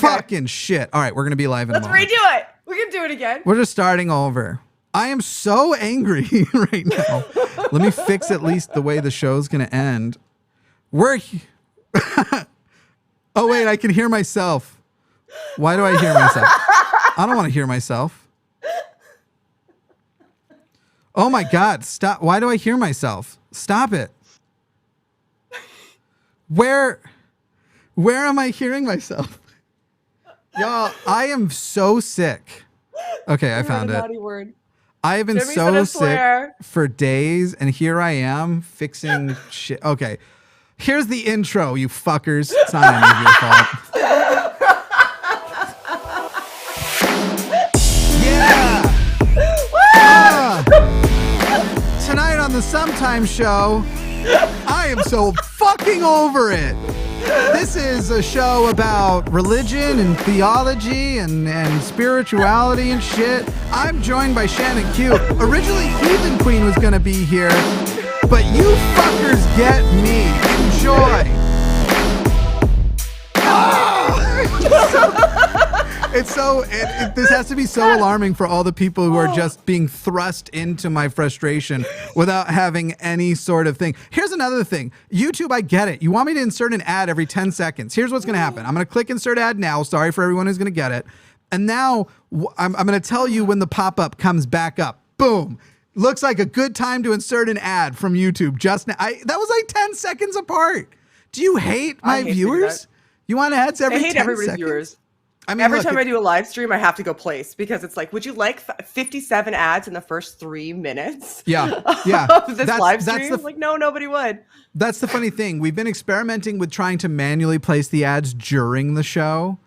Fucking shit. All right, we're going to be live in a moment. Let's redo it. We can do it again. We're just starting over. I am so angry right now. Let me fix at least the way the show's going to end. Oh, wait, I can hear myself. Why do I hear myself? I don't want to hear myself. Oh my God, stop. Why do I hear myself? Stop it. Where am I hearing myself? Y'all, I am so sick. Okay, I found it. Word. I have been so sick for days, and here I am fixing shit. Okay, here's the intro, you fuckers. It's not any of your fault. Yeah! Tonight on the Sometimes Show, I am so fucking over it. This is a show about religion and theology and spirituality and shit. I'm joined by Shannon Q. Originally, Heathen Queen was going to be here, but you fuckers get me. Enjoy. This has to be so alarming for all the people who are just being thrust into my frustration without having any sort of thing. Here's another thing. YouTube, I get it. You want me to insert an ad every 10 seconds. Here's what's going to happen. I'm going to click insert ad now. Sorry for everyone who's going to get it. And now I'm going to tell you when the pop-up comes back up. Boom. Looks like a good time to insert an ad from YouTube just now. That was like 10 seconds apart. Do you hate my viewers? You want ads every 10 seconds? I hate everybody's viewers. I mean, every time I do a live stream, I have to go place because it's like, would you like 57 ads in the first 3 minutes? Yeah. Of this live stream? Like, no, nobody would. That's the funny thing. We've been experimenting with trying to manually place the ads during the show.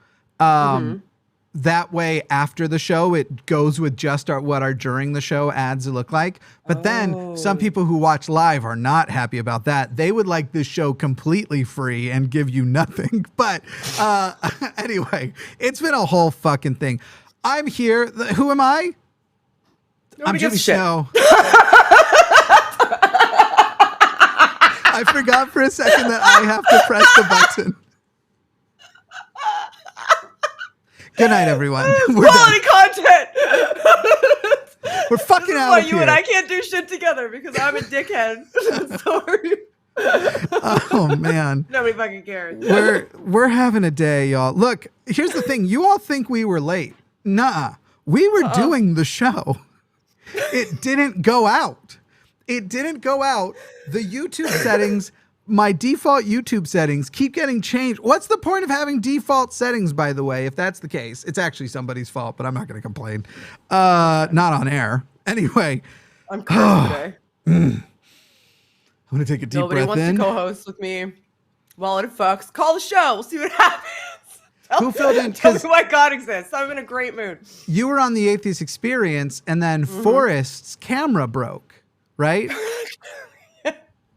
That way, after the show, it goes with just what our during the show ads look like. But then some people who watch live are not happy about that. They would like this show completely free and give you nothing. But anyway, it's been a whole fucking thing. I'm here. Who am I? I'm Jimmy Snow. I forgot for a second that I have to press the button. Good night, everyone. We're quality content. We're fucking out of here. You and I can't do shit together because I'm a dickhead. Sorry. Oh man. Nobody fucking cares. We're having a day, y'all. Look, here's the thing. You all think we were late. Nuh-uh. We were doing the show. It didn't go out. The YouTube settings. My default YouTube settings keep getting changed. What's the point of having default settings, by the way, if that's the case? It's actually somebody's fault, but I'm not going to complain. Not on air. Anyway. I'm cursed today. I'm going to take a deep breath in. Nobody wants to co-host with me. Well, it fucks. Call the show. We'll see what happens. Who filled in? Tell me why God exists. I'm in a great mood. You were on the Atheist Experience, and then Forrest's camera broke, right?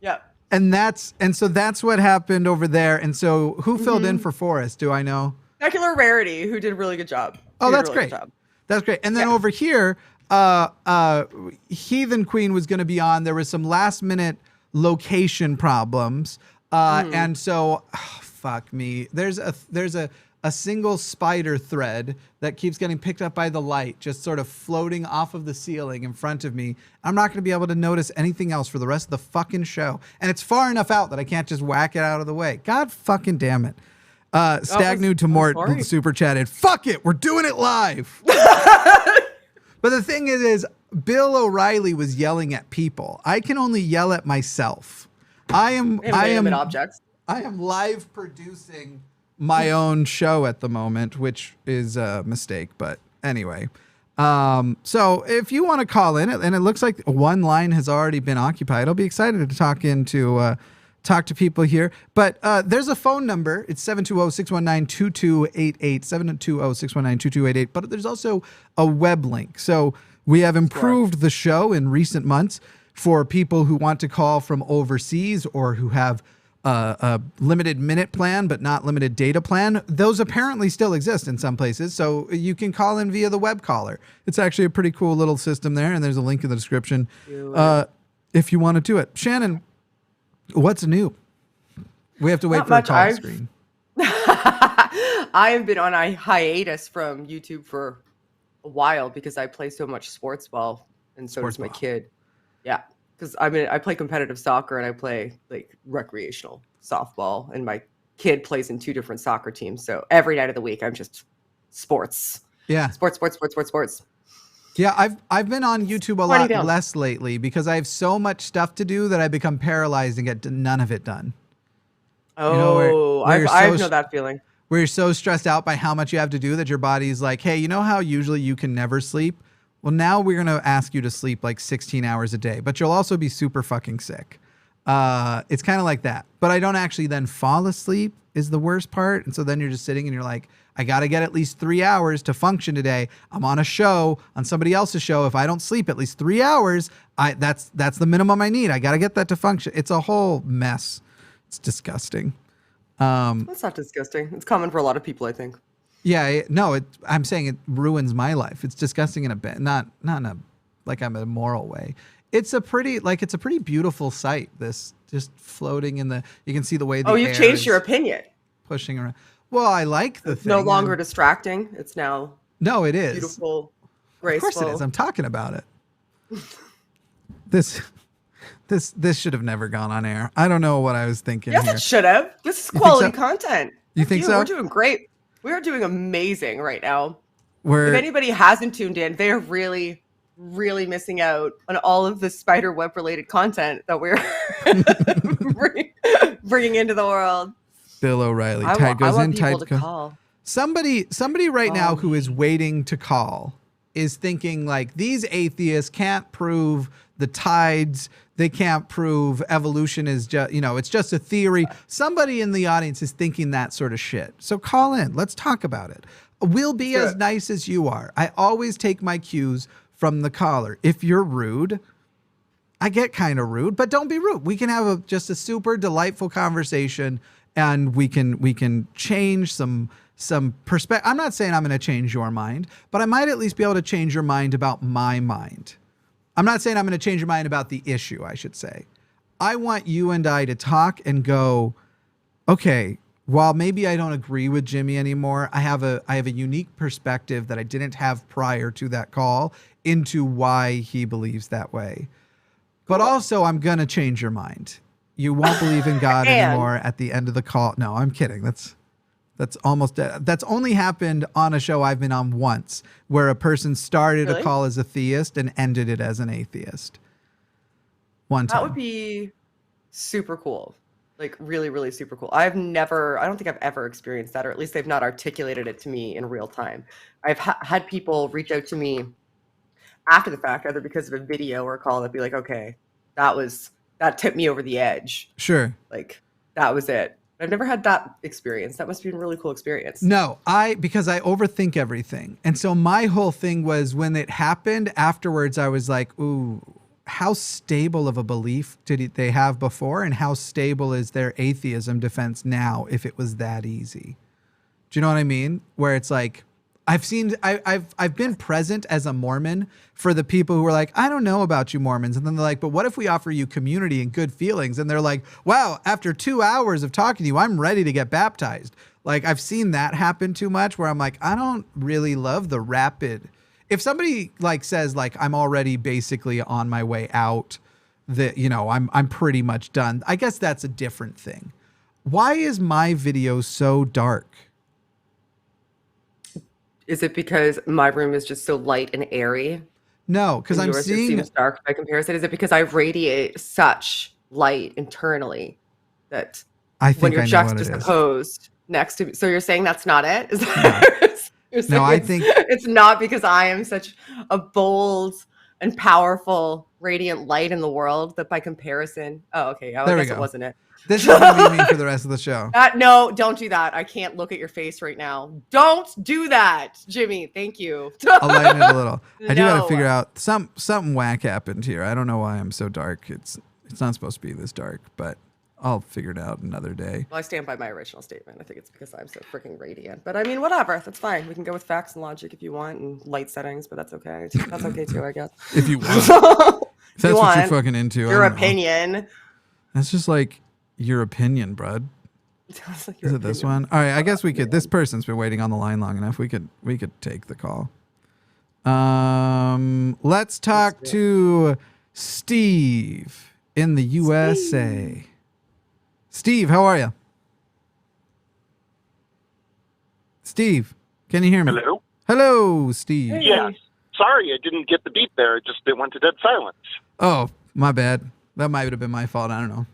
Yep. And so that's what happened over there. And so who filled in for Forrest? Do I know? Secular Rarity, who did a really good job. Oh, that's great. That's great. And then over here, Heathen Queen was going to be on. There was some last minute location problems. And so, fuck me. There's a single spider thread that keeps getting picked up by the light, just sort of floating off of the ceiling in front of me. I'm not going to be able to notice anything else for the rest of the fucking show. And it's far enough out that I can't just whack it out of the way. God fucking damn it. Stagnu to Mort super chatted. Fuck it. We're doing it live. But the thing is Bill O'Reilly was yelling at people. I can only yell at myself. I am live producing my own show at the moment, which is a mistake, but anyway. So if you want to call in, and it looks like one line has already been occupied, I'll be excited to talk to people here. But there's a phone number. It's 720-619-2288, 720-619-2288. But there's also a web link. So we have improved the show in recent months for people who want to call from overseas or who have a limited minute plan, but not limited data plan. Those apparently still exist in some places. So you can call in via the web caller. It's actually a pretty cool little system there. And there's a link in the description if you want to do it. Shannon, what's new? We have to wait for a call screen. I have been on a hiatus from YouTube for a while because I play so much sports ball, and so does my kid. Yeah, because I play competitive soccer and I play like recreational softball, and my kid plays in 2 different soccer teams. So every night of the week, I'm just sports. Yeah. Sports. Yeah, I've been on YouTube a lot less lately because I have so much stuff to do that I become paralyzed and get none of it done. Oh, I know that feeling. Where you're so stressed out by how much you have to do that your body's like, hey, you know how usually you can never sleep? Well, now we're going to ask you to sleep like 16 hours a day, but you'll also be super fucking sick. It's kind of like that. But I don't actually then fall asleep is the worst part. And so then you're just sitting and you're like, I got to get at least 3 hours to function today. I'm on a show, on somebody else's show. If I don't sleep at least 3 hours, that's the minimum I need. I got to get that to function. It's a whole mess. It's disgusting. That's not disgusting. It's common for a lot of people, I think. Yeah, no, I'm saying it ruins my life. It's disgusting in a bit, not in a like I'm a moral way. It's a pretty beautiful sight. This just floating in the, you can see the way the you've changed your opinion. Pushing around. Well, I like the thing. No longer distracting. It's now. No, it is beautiful, graceful. Of course it is. I'm talking about it. This should have never gone on air. I don't know what I was thinking. Yes, here. It should have. This is quality content. You think so? We're doing great. We are doing amazing right now. If anybody hasn't tuned in, they're really, really missing out on all of the spider web related content that we're bringing into the world. Bill O'Reilly. Tide goes in, tide goes. Call. Somebody right now who is waiting to call is thinking like, these atheists can't prove the tides. They can't prove evolution is just, it's just a theory. Somebody in the audience is thinking that sort of shit. So call in. Let's talk about it. We'll be as nice as you are. I always take my cues from the caller. If you're rude, I get kind of rude, but don't be rude. We can have just a super delightful conversation, and we can change some perspective. I'm not saying I'm going to change your mind, but I might at least be able to change your mind about my mind. I'm not saying I'm going to change your mind about the issue, I should say. I want you and I to talk and go, okay, while maybe I don't agree with Jimmy anymore, I have a unique perspective that I didn't have prior to that call into why he believes that way. But also, I'm going to change your mind. You won't believe in God anymore at the end of the call. No, I'm kidding. That's only happened on a show I've been on once, where a person started a call as a theist and ended it as an atheist. One time. That would be super cool. Like really, really super cool. I don't think I've ever experienced that, or at least they've not articulated it to me in real time. I've had people reach out to me after the fact, either because of a video or a call, that'd be like, okay, that tipped me over the edge. Sure. Like that was it. I've never had that experience. That must be a really cool experience. No, because I overthink everything. And so my whole thing was, when it happened afterwards, I was like, ooh, how stable of a belief did they have before? And how stable is their atheism defense now if it was that easy? Do you know what I mean? Where it's like, I've been present as a Mormon for the people who are like, I don't know about you Mormons. And then they're like, but what if we offer you community and good feelings? And they're like, wow, after 2 hours of talking to you, I'm ready to get baptized. Like, I've seen that happen too much, where I'm like, I don't really love the rapid. If somebody like says like, I'm already basically on my way out, that, I'm pretty much done. I guess that's a different thing. Why is my video so dark? Is it because my room is just so light and airy? No, because I'm seeing it seems dark by comparison. Is it because I radiate such light internally that I think when you're I know juxtaposed next to me? So you're saying that's not it? Is that no, I think it's not because I am such a bold and powerful, radiant light in the world that by comparison. Oh, okay. I guess it wasn't it. This is going to be me for the rest of the show. No, don't do that. I can't look at your face right now. Don't do that, Jimmy. Thank you. I'll lighten it a little. I do got to figure out something whack happened here. I don't know why I'm so dark. It's not supposed to be this dark, but I'll figure it out another day. Well, I stand by my original statement. I think it's because I'm so freaking radiant. But I mean, whatever. That's fine. We can go with facts and logic if you want, and light settings, but that's okay. That's okay too, I guess. If you want. If that's what you're fucking into. Your opinion. That's just like your opinion, bud. Sounds like Is it this one? All right, I guess we could. This person's been waiting on the line long enough. We could take the call. Let's talk to Steve in the USA. Steve, how are you? Steve, can you hear me? Hello? Hello, Steve. Hey. Yes. Sorry, I didn't get the beep there. It went to dead silence. Oh, my bad. That might have been my fault. I don't know.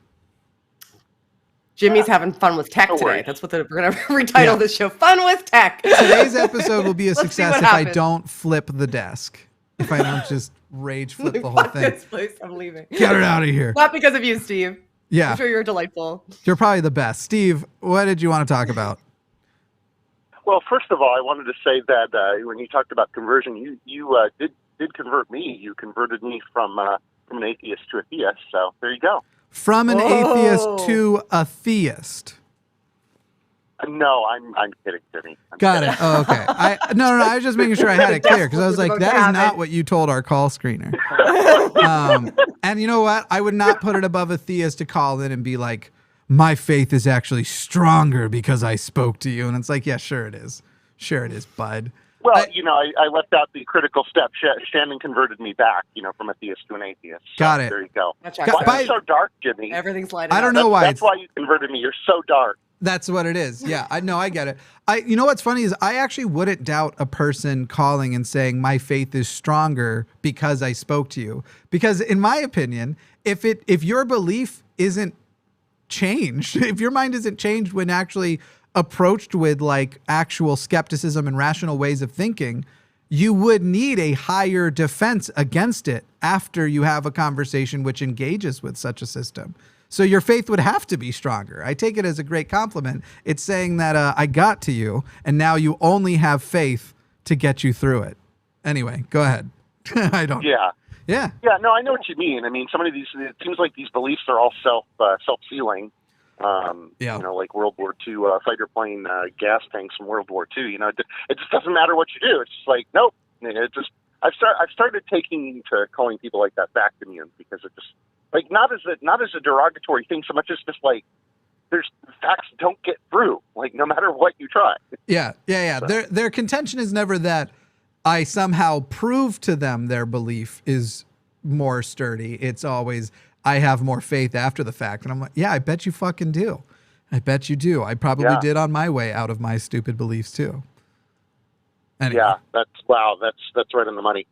Jimmy's having fun with tech today. worries. That's what we're going to retitle this show. Fun with tech. Today's episode will be a Let's see success what if I happens. don't flip the desk. If I don't just rage flip the whole Fuck thing. this place. I'm leaving. Get it out of here. Not because of you, Steve. Yeah, I'm sure you're delightful. you're probably the best. Steve, what did you want to talk about? Well, first of all, I wanted to say that when you talked about conversion, you did convert me. You converted me from an atheist to a theist. So there you go. From an atheist to a theist. No, I'm kidding, Jimmy. Got it. Oh, okay. No. I was just making sure I had it clear because I was like, that is not what you told our call screener. And you know what? I would not put it above a theist to call in and be like, my faith is actually stronger because I spoke to you. And it's like, yeah, sure it is. Sure it is, bud. Well, I left out the critical step. Shannon converted me back, from a theist to an atheist. So Got it. There you go. That checks Why out. are you so dark, Jimmy? Everything's lighted I don't up. know why. That's why you converted me. You're so dark. That's what it is. Yeah, I know. I get it. You know what's funny is I actually wouldn't doubt a person calling and saying my faith is stronger because I spoke to you. Because in my opinion, if your belief isn't changed, if your mind isn't changed when actually approached with like actual skepticism and rational ways of thinking, you would need a higher defense against it after you have a conversation which engages with such a system. So your faith would have to be stronger. I take it as a great compliment. It's saying that I got to you, and now you only have faith to get you through it. Anyway, go ahead. I don't. Yeah. Yeah. Yeah. No, I know what you mean. I mean, some of these. It seems like these beliefs are all self-sealing. Yeah. Like World War II fighter plane gas tanks from World War II. It just doesn't matter what you do. It's just like, nope. I've started taking to calling people like that back immune because it just like not as a derogatory thing so much as just like there's facts don't get through like no matter what you try. Yeah. So. Their contention is never that I somehow prove to them their belief is more sturdy. It's always I have more faith after the fact. And I'm like, yeah, I bet you fucking do. I bet you do. I probably did on my way out of my stupid beliefs too. Anyway. Yeah, that's right on the money.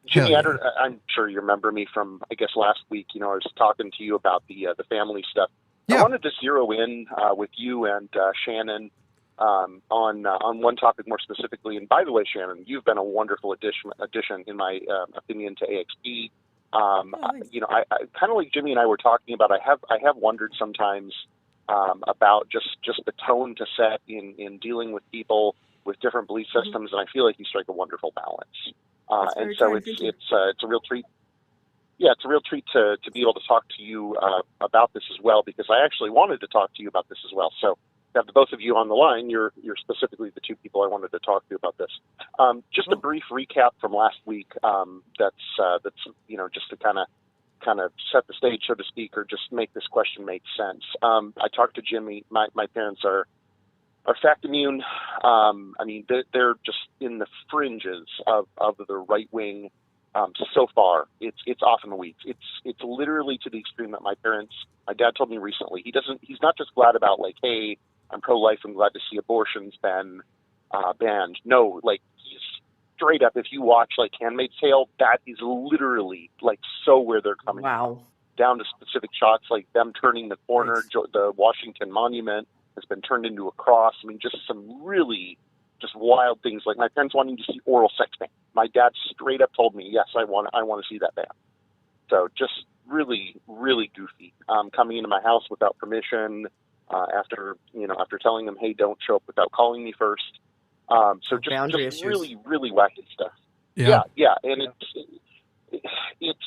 Jimmy, yeah. I'm sure you remember me from, I guess, last week. I was talking to you about the family stuff. Yeah. I wanted to zero in with you and Shannon on one topic more specifically. And by the way, Shannon, you've been a wonderful addition in my opinion, to AXP. I kind of like Jimmy and I were talking about. I have wondered sometimes about just the tone to set in dealing with people with different belief systems, and I feel like you strike a wonderful balance. And so it's a real treat. Yeah, it's a real treat to be able to talk to you about this as well, because I actually wanted to talk to you about this as well. So to have the both of you on the line, you're specifically the two people I wanted to talk to about this. Just a brief recap from last week. That's just to kind of set the stage, so to speak, or just make this question make sense. I talked to Jimmy. My parents are fact immune. They're just in the fringes of the right wing. So far, it's off in the weeds. It's literally to the extreme that my dad told me recently. He's not just glad about like, hey, I'm pro-life. I'm glad to see abortions banned. No, like he's straight up. If you watch like Handmaid's Tale, that is literally like so where they're coming. Wow. Down to specific shots like them turning the corner. Nice. The Washington Monument has been turned into a cross. I mean, just some really just wild things, like my parents wanting to see oral sexting. My dad straight up told me, yes, I want to see that band. So just really, really goofy. Coming into my house without permission, after telling them, hey, don't show up without calling me first. So just really, really wacky stuff. Yeah. And it's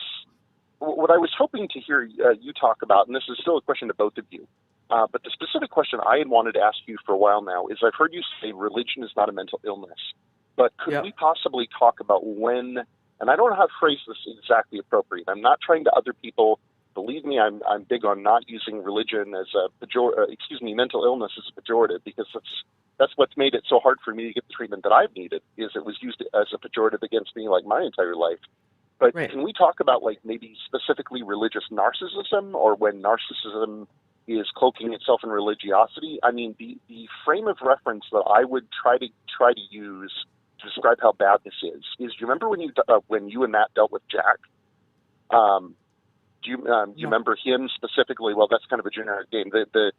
what I was hoping to hear you talk about, and this is still a question to both of you. But the specific question I had wanted to ask you for a while now is I've heard you say religion is not a mental illness, but could we possibly talk about when, and I don't know how to phrase this exactly appropriate. I'm not trying to other people believe me, I'm big on not using religion as a mental illness as a pejorative, because that's what's made it so hard for me to get the treatment that I've needed, is it was used as a pejorative against me like my entire life. But Can we talk about like maybe specifically religious narcissism, or when narcissism is cloaking itself in religiosity? I mean, the frame of reference that I would try to use to describe how bad this is do you remember when you and Matt dealt with Jack? Do you remember him specifically? Well, that's kind of a generic game. The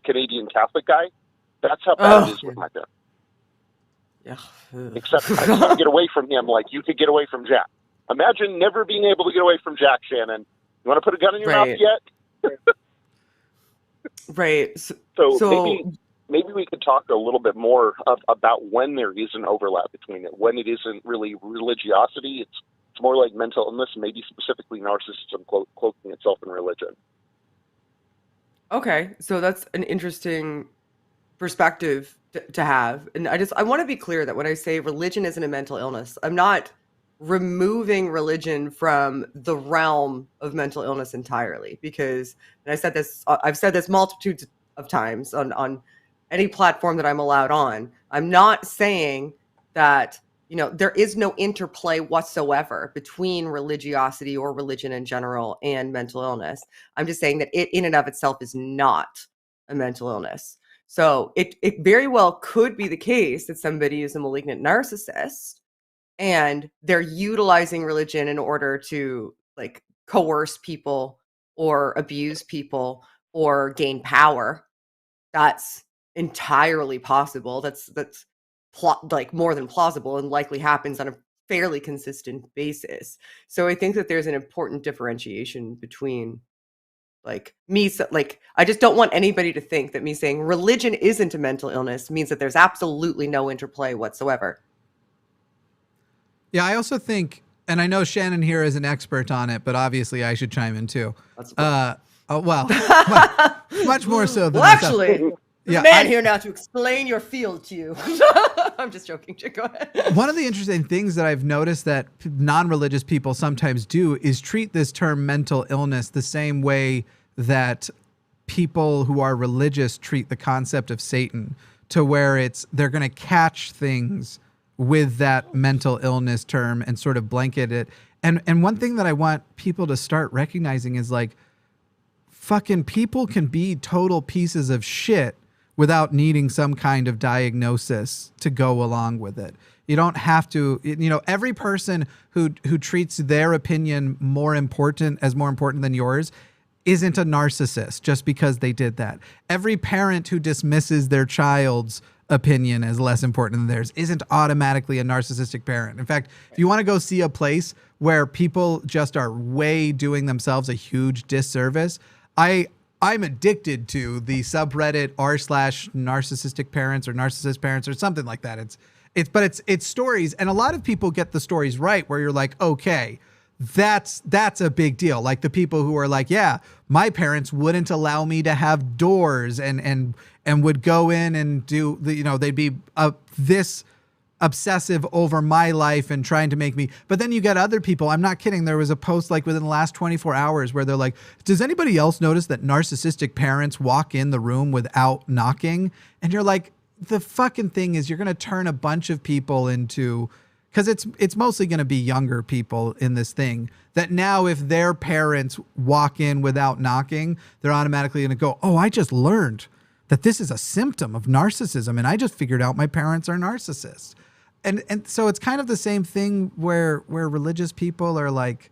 Canadian Catholic guy. That's how bad it is with my parents. Yeah. Except I couldn't get away from him like you could get away from Jack. Imagine never being able to get away from Jack, Shannon. You want to put a gun in your mouth yet? Right. So maybe we could talk a little bit more about when there is an overlap between it, when it isn't really religiosity. It's more like mental illness, maybe specifically narcissism cloaking itself in religion. Okay, so that's an interesting perspective to have. And I want to be clear that when I say religion isn't a mental illness, I'm not removing religion from the realm of mental illness entirely, because, and I've said this multitudes of times on any platform that I'm allowed on. I'm not saying that, there is no interplay whatsoever between religiosity or religion in general and mental illness. I'm just saying that it in and of itself is not a mental illness. So it very well could be the case that somebody is a malignant narcissist and they're utilizing religion in order to like coerce people or abuse people or gain power. That's entirely possible. That's more than plausible, and likely happens on a fairly consistent basis. So I think that there's an important differentiation between like me. So, like, I just don't want anybody to think that me saying religion isn't a mental illness means that there's absolutely no interplay whatsoever. Yeah, I also think, and I know Shannon here is an expert on it, but obviously I should chime in too. Well, much more so than myself. Actually, man here now to explain your field to you. I'm just joking. Go ahead. One of the interesting things that I've noticed that non-religious people sometimes do is treat this term mental illness the same way that people who are religious treat the concept of Satan, to where they're going to catch things with that mental illness term and sort of blanket it. And one thing that I want people to start recognizing is like, fucking people can be total pieces of shit without needing some kind of diagnosis to go along with it. You don't have to, every person who treats their opinion more important than yours isn't a narcissist just because they did that. Every parent who dismisses their child's opinion as less important than theirs isn't automatically a narcissistic parent. In fact, if you want to go see a place where people just are way doing themselves a huge disservice, I'm addicted to the subreddit r/narcissistic parents or narcissist parents or something like that. It's stories, and a lot of people get the stories right where you're like, okay, that's a big deal. Like the people who are like, yeah, my parents wouldn't allow me to have doors and would go in and do they'd be this obsessive over my life and trying to make me. But then you get other people. I'm not kidding. There was a post like within the last 24 hours where they're like, does anybody else notice that narcissistic parents walk in the room without knocking? And you're like, the fucking thing is you're going to turn a bunch of people into, because it's mostly going to be younger people in this thing, that now if their parents walk in without knocking, they're automatically going to go, oh, I just learned that this is a symptom of narcissism, and I just figured out my parents are narcissists. And so it's kind of the same thing where religious people are like,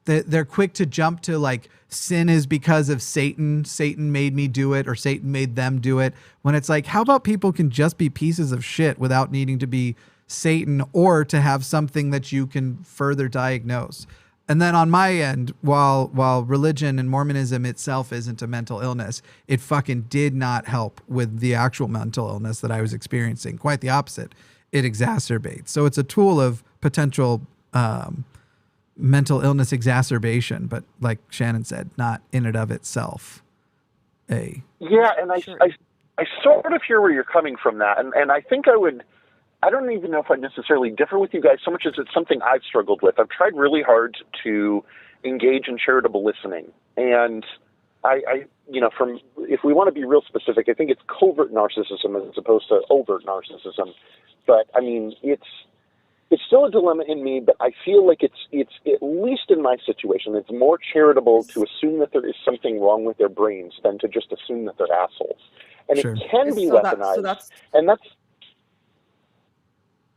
they're quick to jump to like, sin is because of Satan. Satan made me do it, or Satan made them do it. When it's like, how about people can just be pieces of shit without needing to be Satan or to have something that you can further diagnose? And then on my end, while religion and Mormonism itself isn't a mental illness, it fucking did not help with the actual mental illness that I was experiencing. Quite the opposite. It exacerbates. So it's a tool of potential mental illness exacerbation, but like Shannon said, not in and of itself. Yeah, and I sort of hear where you're coming from that, and I think I don't even know if I necessarily differ with you guys so much as it's something I've struggled with. I've tried really hard to engage in charitable listening. And I from, if we want to be real specific, I think it's covert narcissism as opposed to overt narcissism. But I mean, it's still a dilemma in me, but I feel like it's at least in my situation, it's more charitable to assume that there is something wrong with their brains than to just assume that they're assholes. And Sure. it can be weaponized.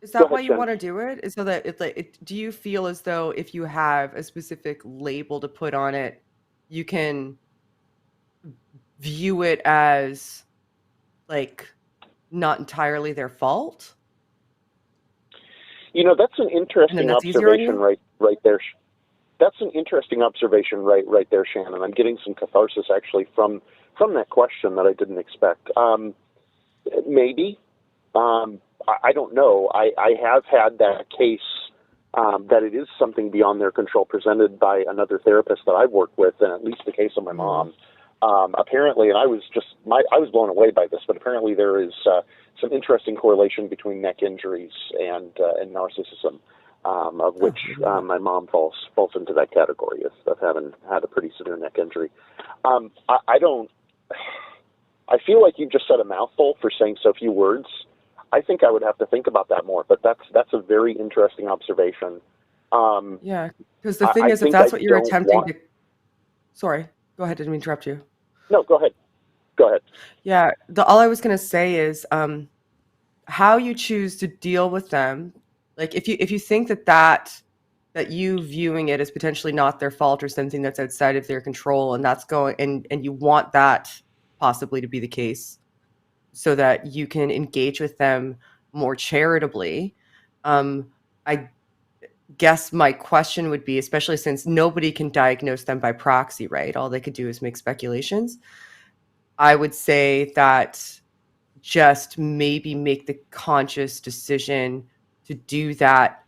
Is that why you want to do it? Is so that do you feel as though if you have a specific label to put on it, you can view it as like not entirely their fault? You know, that's an interesting observation right there. That's an interesting observation right there, Shannon. I'm getting some catharsis actually from that question that I didn't expect. Maybe. I don't know. I have had that case that it is something beyond their control presented by another therapist that I've worked with, and at least the case of my mom. Apparently, and I was blown away by this, but apparently there is some interesting correlation between neck injuries and narcissism, of which my mom falls into that category of having had a pretty severe neck injury. I feel like you just said a mouthful for saying so few words. I think I would have to think about that more, but that's a very interesting observation. Yeah, because the thing is, if that's what you're attempting to... Sorry, go ahead, didn't interrupt you. No, go ahead. Go ahead. Yeah, all I was going to say is how you choose to deal with them. Like if you think that you viewing it as potentially not their fault or something that's outside of their control, and that's going and you want that possibly to be the case, so that you can engage with them more charitably. I guess my question would be, especially since nobody can diagnose them by proxy, right? All they could do is make speculations. I would say that just maybe make the conscious decision to do that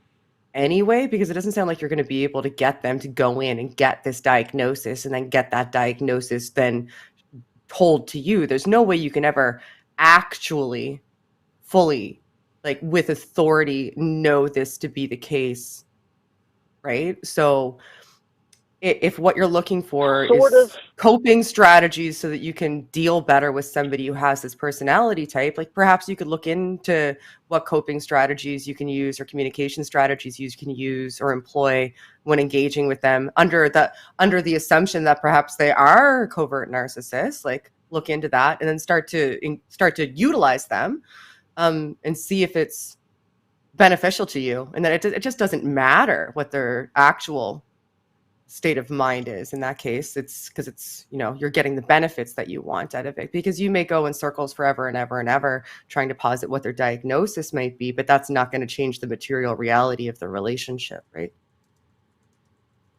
anyway, because it doesn't sound like you're going to be able to get them to go in and get this diagnosis and then get that diagnosis then told to you. There's no way you can ever actually fully, like with authority, know this to be the case, right? So if what you're looking for is coping strategies so that you can deal better with somebody who has this personality type, like perhaps you could look into what coping strategies you can use or communication strategies you can use or employ when engaging with them under the assumption that perhaps they are covert narcissists. Like look into that and then start to utilize them and see if it's beneficial to you, and that it just doesn't matter what their actual state of mind is. In that case, it's because it's, you're getting the benefits that you want out of it, because you may go in circles forever and ever and ever trying to posit what their diagnosis might be, but that's not going to change the material reality of the relationship, right?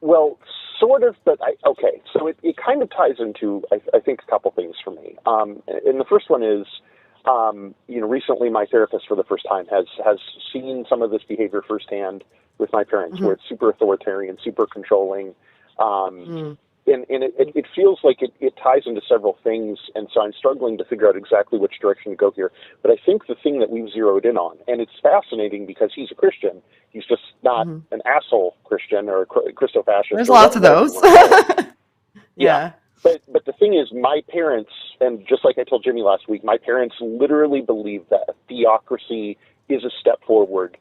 Well, sort of, but okay. So it kind of ties into, I think, a couple things for me. And the first one is, recently my therapist for the first time has seen some of this behavior firsthand with my parents, where it's super authoritarian, super controlling. And it feels like it ties into several things. And so I'm struggling to figure out exactly which direction to go here. But I think the thing that we've zeroed in on, and it's fascinating because he's a Christian, he's just not an asshole Christian or a Christo-fascist. There's lots of those. Yeah. But the thing is, my parents, and just like I told Jimmy last week, my parents literally believe that a theocracy is a step forward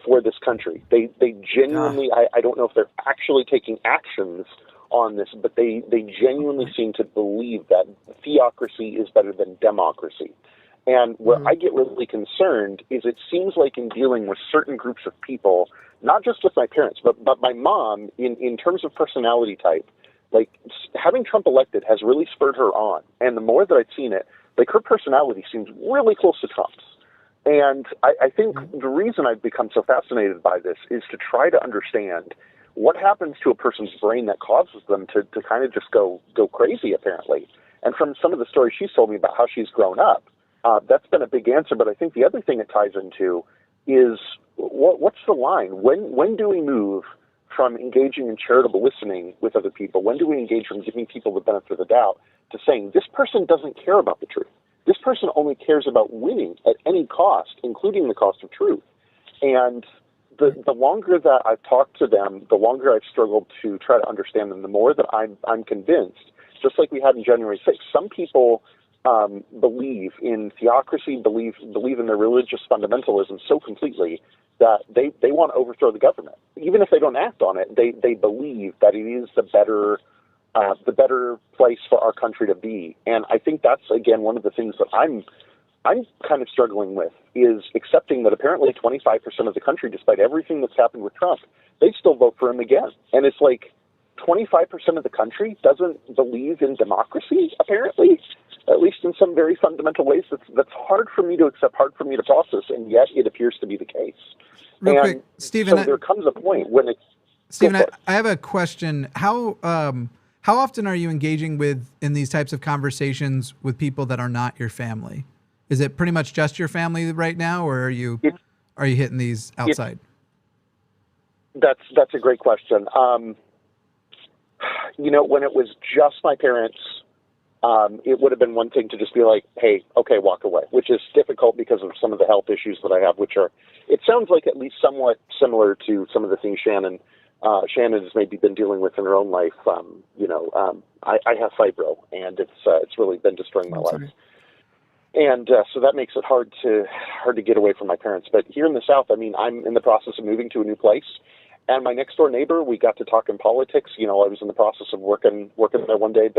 for this country. They genuinely, I don't know if they're actually taking actions on this, but they genuinely seem to believe that theocracy is better than democracy. And where I get really concerned is it seems like in dealing with certain groups of people, not just with my parents, but my mom, in terms of personality type, like having Trump elected has really spurred her on. And the more that I've seen it, like her personality seems really close to Trump's. And I think the reason I've become so fascinated by this is to try to understand what happens to a person's brain that causes them to kind of just go crazy, apparently. And from some of the stories she's told me about how she's grown up, that's been a big answer. But I think the other thing it ties into is what's the line? When do we move from engaging in charitable listening with other people? When do we engage from giving people the benefit of the doubt to saying this person doesn't care about the truth? This person only cares about winning at any cost, including the cost of truth. And the longer that I've talked to them, the longer I've struggled to try to understand them, the more that I'm convinced, just like we had in January 6th, some people believe in theocracy, believe in their religious fundamentalism so completely that they want to overthrow the government. Even if they don't act on it, they believe that it is the better place for our country to be. And I think that's, again, one of the things that I'm kind of struggling with, is accepting that apparently 25% of the country, despite everything that's happened with Trump, they still vote for him again. And it's like 25% of the country doesn't believe in democracy, apparently, at least in some very fundamental ways. That's hard for me to accept, hard for me to process, and yet it appears to be the case. Real quick, Stephen. So there comes a point when it's... Stephen, I have a question. How often are you engaging in these types of conversations with people that are not your family? Is it pretty much just your family right now, or are you hitting these outside? That's a great question. When it was just my parents, it would have been one thing to just be like, hey, okay, walk away, which is difficult because of some of the health issues that I have, which are, it sounds like at least somewhat similar to some of the things Shannon has maybe been dealing with in her own life. I have fibro, and it's really been destroying my life. And so that makes it hard to get away from my parents. But here in the South, I mean, I'm in the process of moving to a new place. And my next door neighbor, we got to talk in politics. I was in the process of working there one day,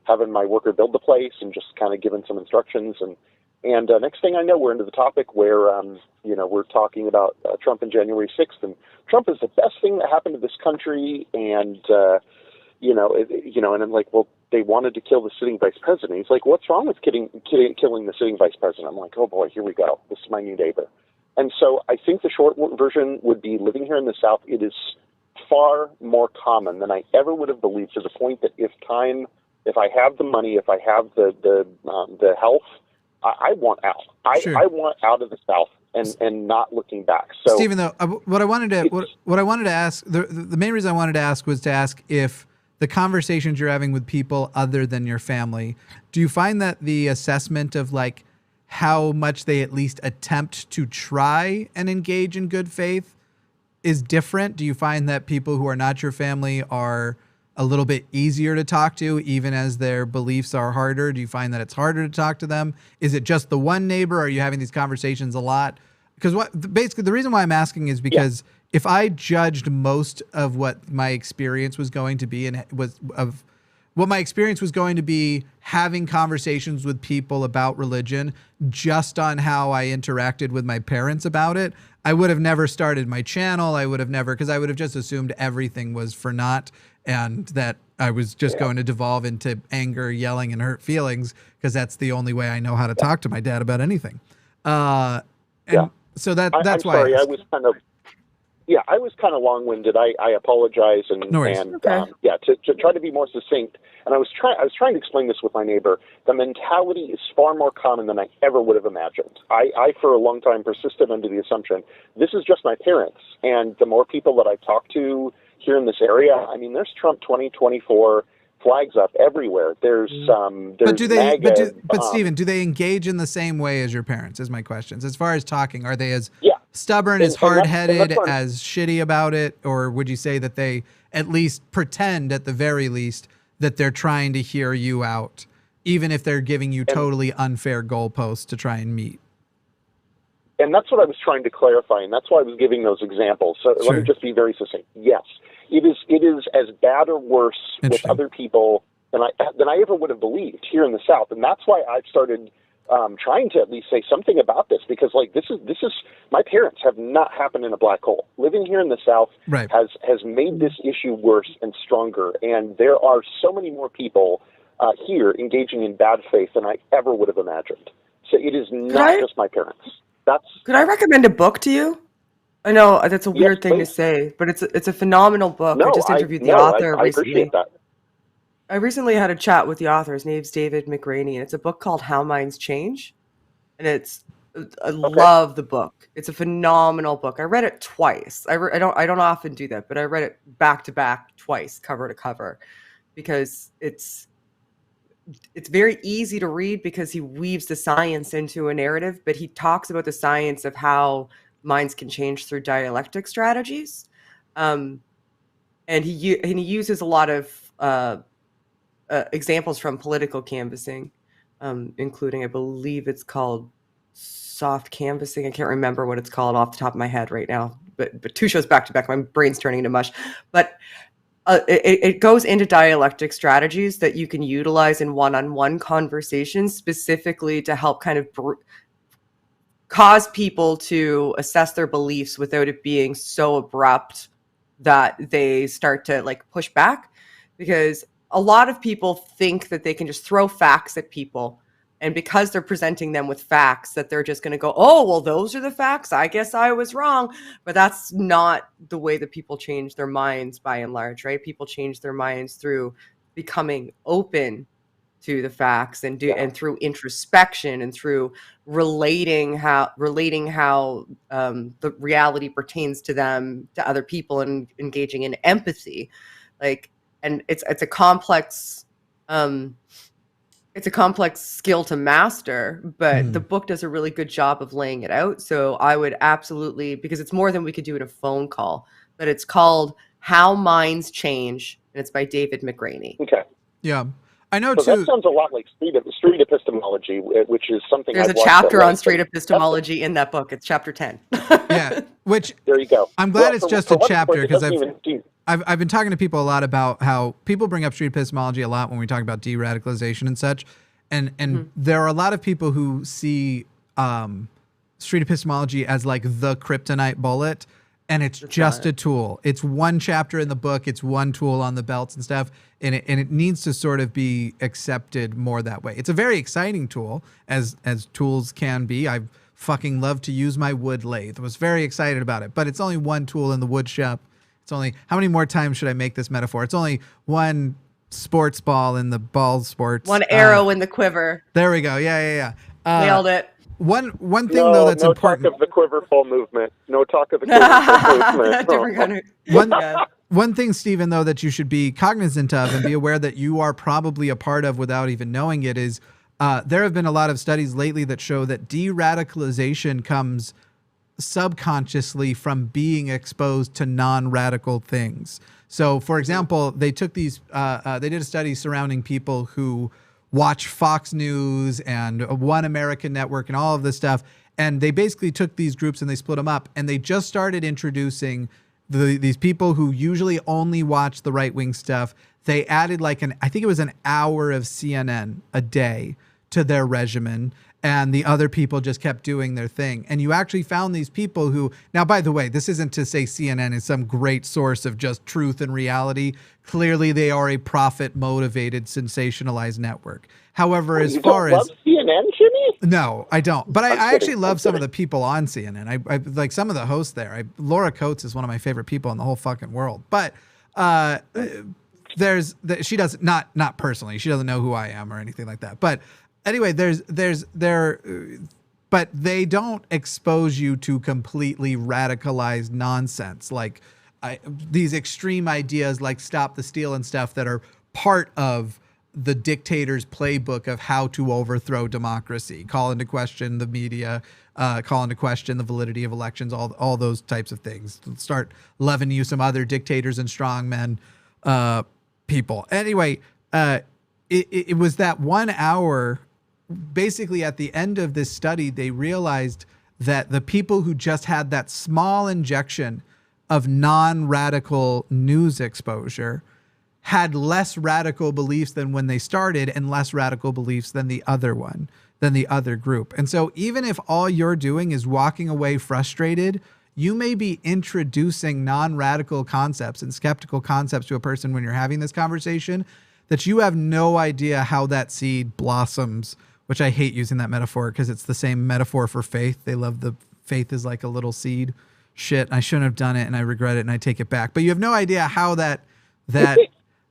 having my worker build the place and just kind of giving some instructions. And next thing I know, we're into the topic where, we're talking about Trump and January 6th. And Trump is the best thing that happened to this country. And, and I'm like, well, they wanted to kill the sitting vice president. He's like, what's wrong with killing the sitting vice president? I'm like, oh boy, here we go. This is my new neighbor. And so I think the short version would be, living here in the South, it is far more common than I ever would have believed, to the point that if I have the money, if I have the health, I want out. I want out of the South and not looking back. So, Stephen, though, what I wanted to ask, the main reason I wanted to ask was to ask if the conversations you're having with people other than your family, do you find that the assessment of like how much they at least attempt to try and engage in good faith is different? Do you find that people who are not your family are a little bit easier to talk to, even as their beliefs are harder? Do you find that it's harder to talk to them? Is it just the one neighbor? Are you having these conversations a lot? Because basically the reason why I'm asking is because if I judged most of what my experience was going to be, and what my experience was going to be having conversations with people about religion just on how I interacted with my parents about it, I would have never started my channel. Because I would have just assumed everything was for naught, and that I was just going to devolve into anger, yelling, and hurt feelings, because that's the only way I know how to talk to my dad about anything. So that's why I was kind of... Yeah, I was kind of long-winded. I apologize, and to try to be more succinct. And I was trying to explain this with my neighbor. The mentality is far more common than I ever would have imagined. I for a long time persisted under the assumption this is just my parents, and the more people that I talk to here in this area, I mean, there's Trump 2024 flags up everywhere. There's Stephen, do they engage in the same way as your parents? Is my question. As far as talking, are they as stubborn, as hard-headed, as shitty about it, or would you say that they at least pretend, at the very least, that they're trying to hear you out, even if they're giving you totally unfair goalposts to try and meet? And that's what I was trying to clarify, and that's why I was giving those examples. So let me just be very succinct. Yes, it is as bad or worse with other people than I ever would have believed here in the South, and that's why I've started trying to at least say something about this, because like this is my parents have not happened in a black hole. Living here in the South has made this issue worse and stronger, and there are so many more people here engaging in bad faith than I ever would have imagined. So it is not just my parents. Could I recommend a book to you? I know that's a weird thing to say, but it's a phenomenal book. I just interviewed the author recently. I appreciate that. I recently had a chat with the author. His name's David McRaney, and it's a book called How Minds Change. And I love the book. It's a phenomenal book. I read it twice. I don't often do that, but I read it back to back twice, cover to cover, because it's very easy to read because he weaves the science into a narrative, but he talks about the science of how minds can change through dialectic strategies. And he uses a lot of examples from political canvassing, including, I believe it's called soft canvassing. I can't remember what it's called off the top of my head right now, but 2 shows back to back, my brain's turning into mush. But it goes into dialectic strategies that you can utilize in one-on-one conversations, specifically to help kind of cause people to assess their beliefs without it being so abrupt that they start to like push back. Because a lot of people think that they can just throw facts at people, and because they're presenting them with facts, that they're just going to go, oh, well, those are the facts, I guess I was wrong. But that's not the way that people change their minds by and large, right? People change their minds through becoming open to the facts and through introspection and through relating how the reality pertains to them, to other people, and engaging in empathy. Like, and it's a complex skill to master, but the book does a really good job of laying it out. So I would absolutely, because it's more than we could do in a phone call, but it's called How Minds Change, and it's by David McRaney. Okay. Yeah. I know so too. That sounds a lot like street epistemology, which is something there's I've a chapter on street epistemology in that book. It's chapter 10. Yeah. Which there you go. I'm glad it's just a chapter, because I've been talking to people a lot about how people bring up street epistemology a lot when we talk about de-radicalization and such. And there are a lot of people who see street epistemology as like the kryptonite bullet, and it's just a tool. It's one chapter in the book. It's one tool on the belts and stuff. And it needs to sort of be accepted more that way. It's a very exciting tool, as tools can be. I fucking love to use my wood lathe. I was very excited about it, but it's only one tool in the wood shop. It's only, how many more times should I make this metaphor? It's only one sports ball in the ball sports. One arrow in the quiver. There we go. Yeah. Nailed it. One thing though that's important. No talk of the quiver full movement. No talk of the quiver full movement. One thing, Stephen, though, that you should be cognizant of and be aware that you are probably a part of without even knowing it is there have been a lot of studies lately that show that de-radicalization comes subconsciously from being exposed to non-radical things. So, for example, they took these, they did a study surrounding people who watch Fox News and One American Network and all of this stuff, and they basically took these groups and they split them up, and they just started introducing these people who usually only watch the right-wing stuff. They added like I think it was an hour of CNN a day to their regimen, and the other people just kept doing their thing. And you actually found these people who, now, by the way, this isn't to say CNN is some great source of just truth and reality. Clearly, they are a profit-motivated, sensationalized network. However, as far as... You don't love CNN, Jimmy? No, I don't. But I actually love some of the people on CNN. I like some of the hosts there. Laura Coates is one of my favorite people in the whole fucking world. But she doesn't, not personally, she doesn't know who I am or anything like that. But anyway, but they don't expose you to completely radicalized nonsense, like these extreme ideas like stop the steal and stuff that are part of the dictator's playbook of how to overthrow democracy, call into question the media, call into question the validity of elections, all those types of things. Start loving you some other dictators and strongmen people. Anyway, it was that 1 hour. Basically, at the end of this study, they realized that the people who just had that small injection of non-radical news exposure had less radical beliefs than when they started, and less radical beliefs than the other group. And so even if all you're doing is walking away frustrated, you may be introducing non-radical concepts and skeptical concepts to a person when you're having this conversation that you have no idea how that seed blossoms, which I hate using that metaphor because it's the same metaphor for faith. They love the faith is like a little seed. Shit, I shouldn't have done it, and I regret it, and I take it back. But you have no idea how that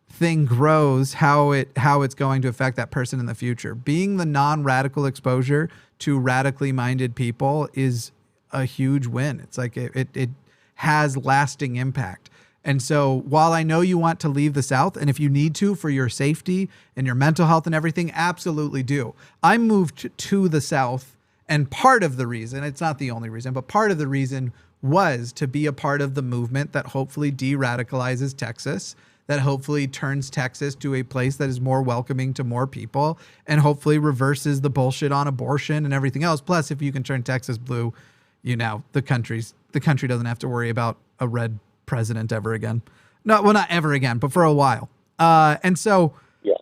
thing grows, how it's going to affect that person in the future. Being the non-radical exposure to radically minded people is a huge win. It's like it has lasting impact. And so while I know you want to leave the South, and if you need to for your safety and your mental health and everything, absolutely do. I moved to the South And part of the reason, it's not the only reason, but part of the reason was to be a part of the movement that hopefully de-radicalizes Texas, that hopefully turns Texas to a place that is more welcoming to more people, and hopefully reverses the bullshit on abortion and everything else. Plus, if you can turn Texas blue, the country doesn't have to worry about a red president ever again. No, well, not ever again, but for a while. And so, Yeah.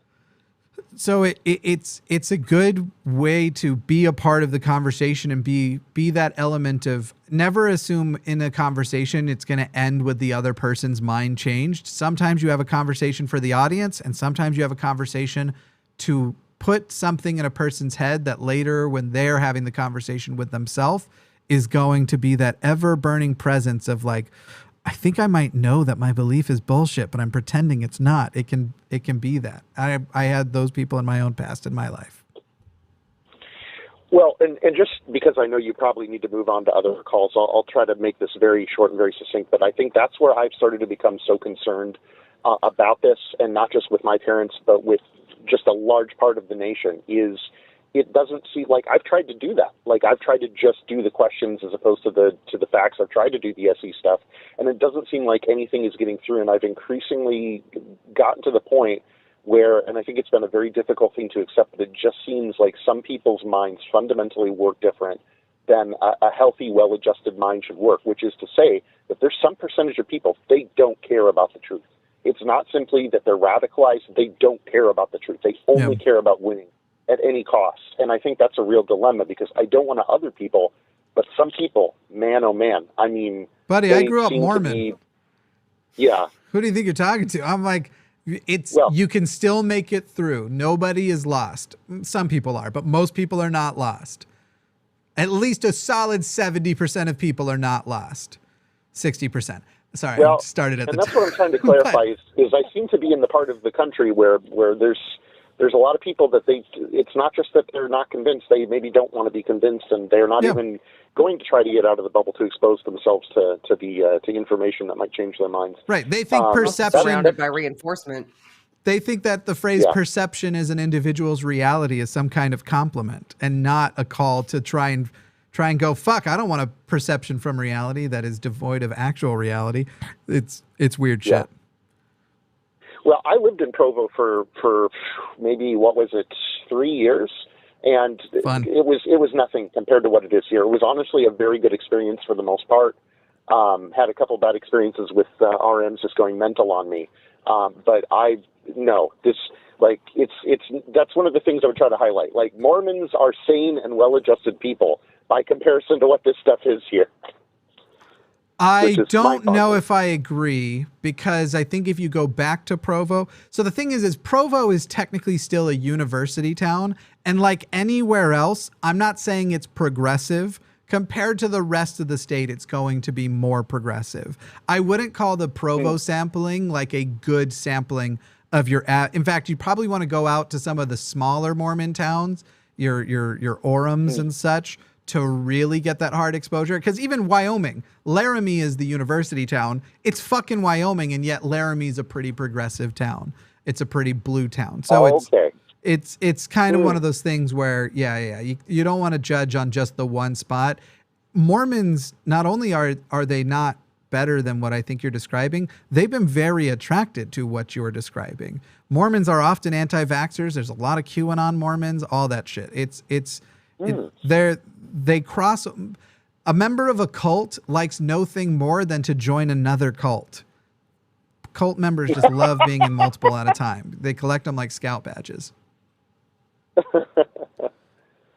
So it's a good way to be a part of the conversation and be that element of never assume in a conversation it's going to end with the other person's mind changed. Sometimes you have a conversation for the audience, and sometimes you have a conversation to put something in a person's head that later, when they're having the conversation with themselves, is going to be that ever burning presence of like, I think I might know that my belief is bullshit, but I'm pretending it's not. It can be that. I had those people in my own past in my life. Well, and just because I know you probably need to move on to other calls, I'll try to make this very short and very succinct, but I think that's where I've started to become so concerned about this, and not just with my parents, but with just a large part of the nation, is it doesn't seem like I've tried to do that. Like, I've tried to just do the questions as opposed to the facts. I've tried to do the SE stuff, and it doesn't seem like anything is getting through. And I've increasingly gotten to the point where, and I think it's been a very difficult thing to accept, but it just seems like some people's minds fundamentally work different than a healthy, well-adjusted mind should work, which is to say that there's some percentage of people, they don't care about the truth. It's not simply that they're radicalized. They don't care about the truth. They only care about winning at any cost. And I think that's a real dilemma, because I don't want to other people, but some people, man, oh man, I mean, buddy, I grew up Mormon. Yeah. Who do you think you're talking to? I'm like, you can still make it through. Nobody is lost. Some people are, but most people are not lost. At least a solid 70% of people are not lost. 60%. Sorry, I started at the top. And that's what I'm trying to clarify is I seem to be in the part of the country where there's a lot of people that it's not just that they're not convinced, they maybe don't want to be convinced, and they're not even going to try to get out of the bubble to expose themselves to information that might change their minds. Right. They think perception, surrounded by reinforcement. They think that the phrase perception is an individual's reality is some kind of compliment and not a call to try and go, fuck, I don't want a perception from reality that is devoid of actual reality. It's weird shit. Well, I lived in Provo for maybe, 3 years, and it was nothing compared to what it is here. It was honestly a very good experience for the most part. Had a couple bad experiences with RMs just going mental on me, but that's one of the things I would try to highlight. Like, Mormons are sane and well-adjusted people by comparison to what this stuff is here. I don't know if I agree, because I think if you go back to Provo, so the thing is Provo is technically still a university town, and like anywhere else, I'm not saying it's progressive. Compared to the rest of the state, it's going to be more progressive. I wouldn't call the Provo sampling like a good sampling of your in fact, you probably want to go out to some of the smaller Mormon towns, your Orums and such, to really get that hard exposure. Because even Wyoming, Laramie is the university town. It's fucking Wyoming, and yet Laramie's a pretty progressive town. It's a pretty blue town. So it's kind of one of those things where, you don't want to judge on just the one spot. Mormons, not only are they not better than what I think you're describing, they've been very attracted to what you're describing. Mormons are often anti-vaxxers. There's a lot of QAnon Mormons, all that shit. They cross. A member of a cult likes nothing more than to join another cult. Cult members just love being in multiple at a time. They collect them like scout badges.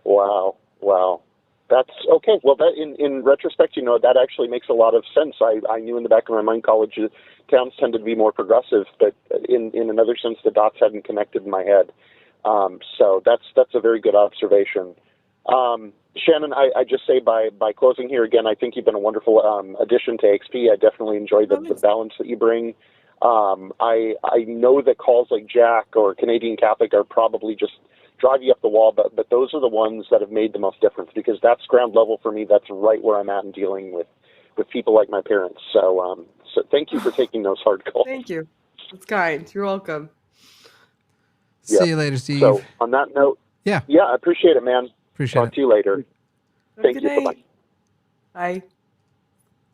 Wow. That's okay. Well, that in retrospect, that actually makes a lot of sense. I knew in the back of my mind college towns tended to be more progressive, but in another sense, the dots hadn't connected in my head. So that's a very good observation. Shannon, I just say by closing here again, I think you've been a wonderful addition to XP. I definitely enjoy the balance that you bring. I know that calls like Jack or Canadian Catholic are probably just drive you up the wall, but those are the ones that have made the most difference, because that's ground level for me. That's right where I'm at in dealing with people like my parents. So thank you for taking those hard calls. Thank you. It's kind. You're welcome. See you later, Steve. So on that note, I appreciate it, man. Appreciate it. Talk to you later. Thank you. Bye-bye. Bye.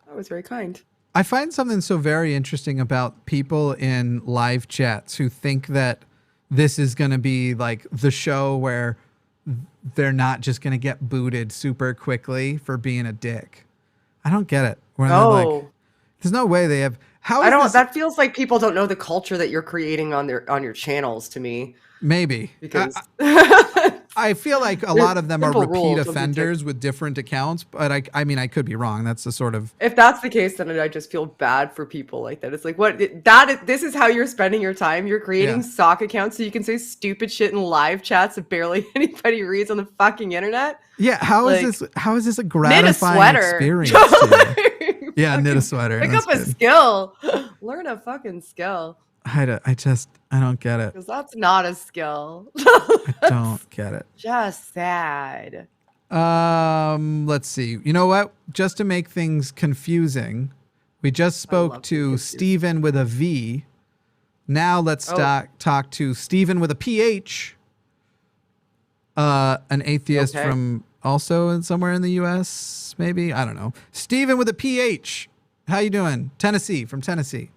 That was very kind. I find something so very interesting about people in live chats who think that this is going to be like the show where they're not just going to get booted super quickly for being a dick. I don't get it. Where they're like, there's no way they have. How I don't. this? That feels like people don't know the culture that you're creating on your channels. To me, Maybe because I feel like a lot of them are simple repeat rules, offenders with different accounts, but I mean, I could be wrong. That's the sort of. if that's the case, then I just feel bad for people like that. It's like, this is how you're spending your time. You're creating sock accounts so you can say stupid shit in live chats that barely anybody reads on the fucking internet. Yeah, how Like, is this a gratifying experience? To you? Yeah, knit a sweater. Pick up a skill. Learn a fucking skill. I don't get it. Because that's not a skill. I don't get it. Just sad. Let's see. You know what? Just to make things confusing, we just spoke to Steven with a V. Now let's talk to Steven with a PH. An atheist from also somewhere in the U.S. Maybe, I don't know. Steven with a PH. How you doing? From Tennessee.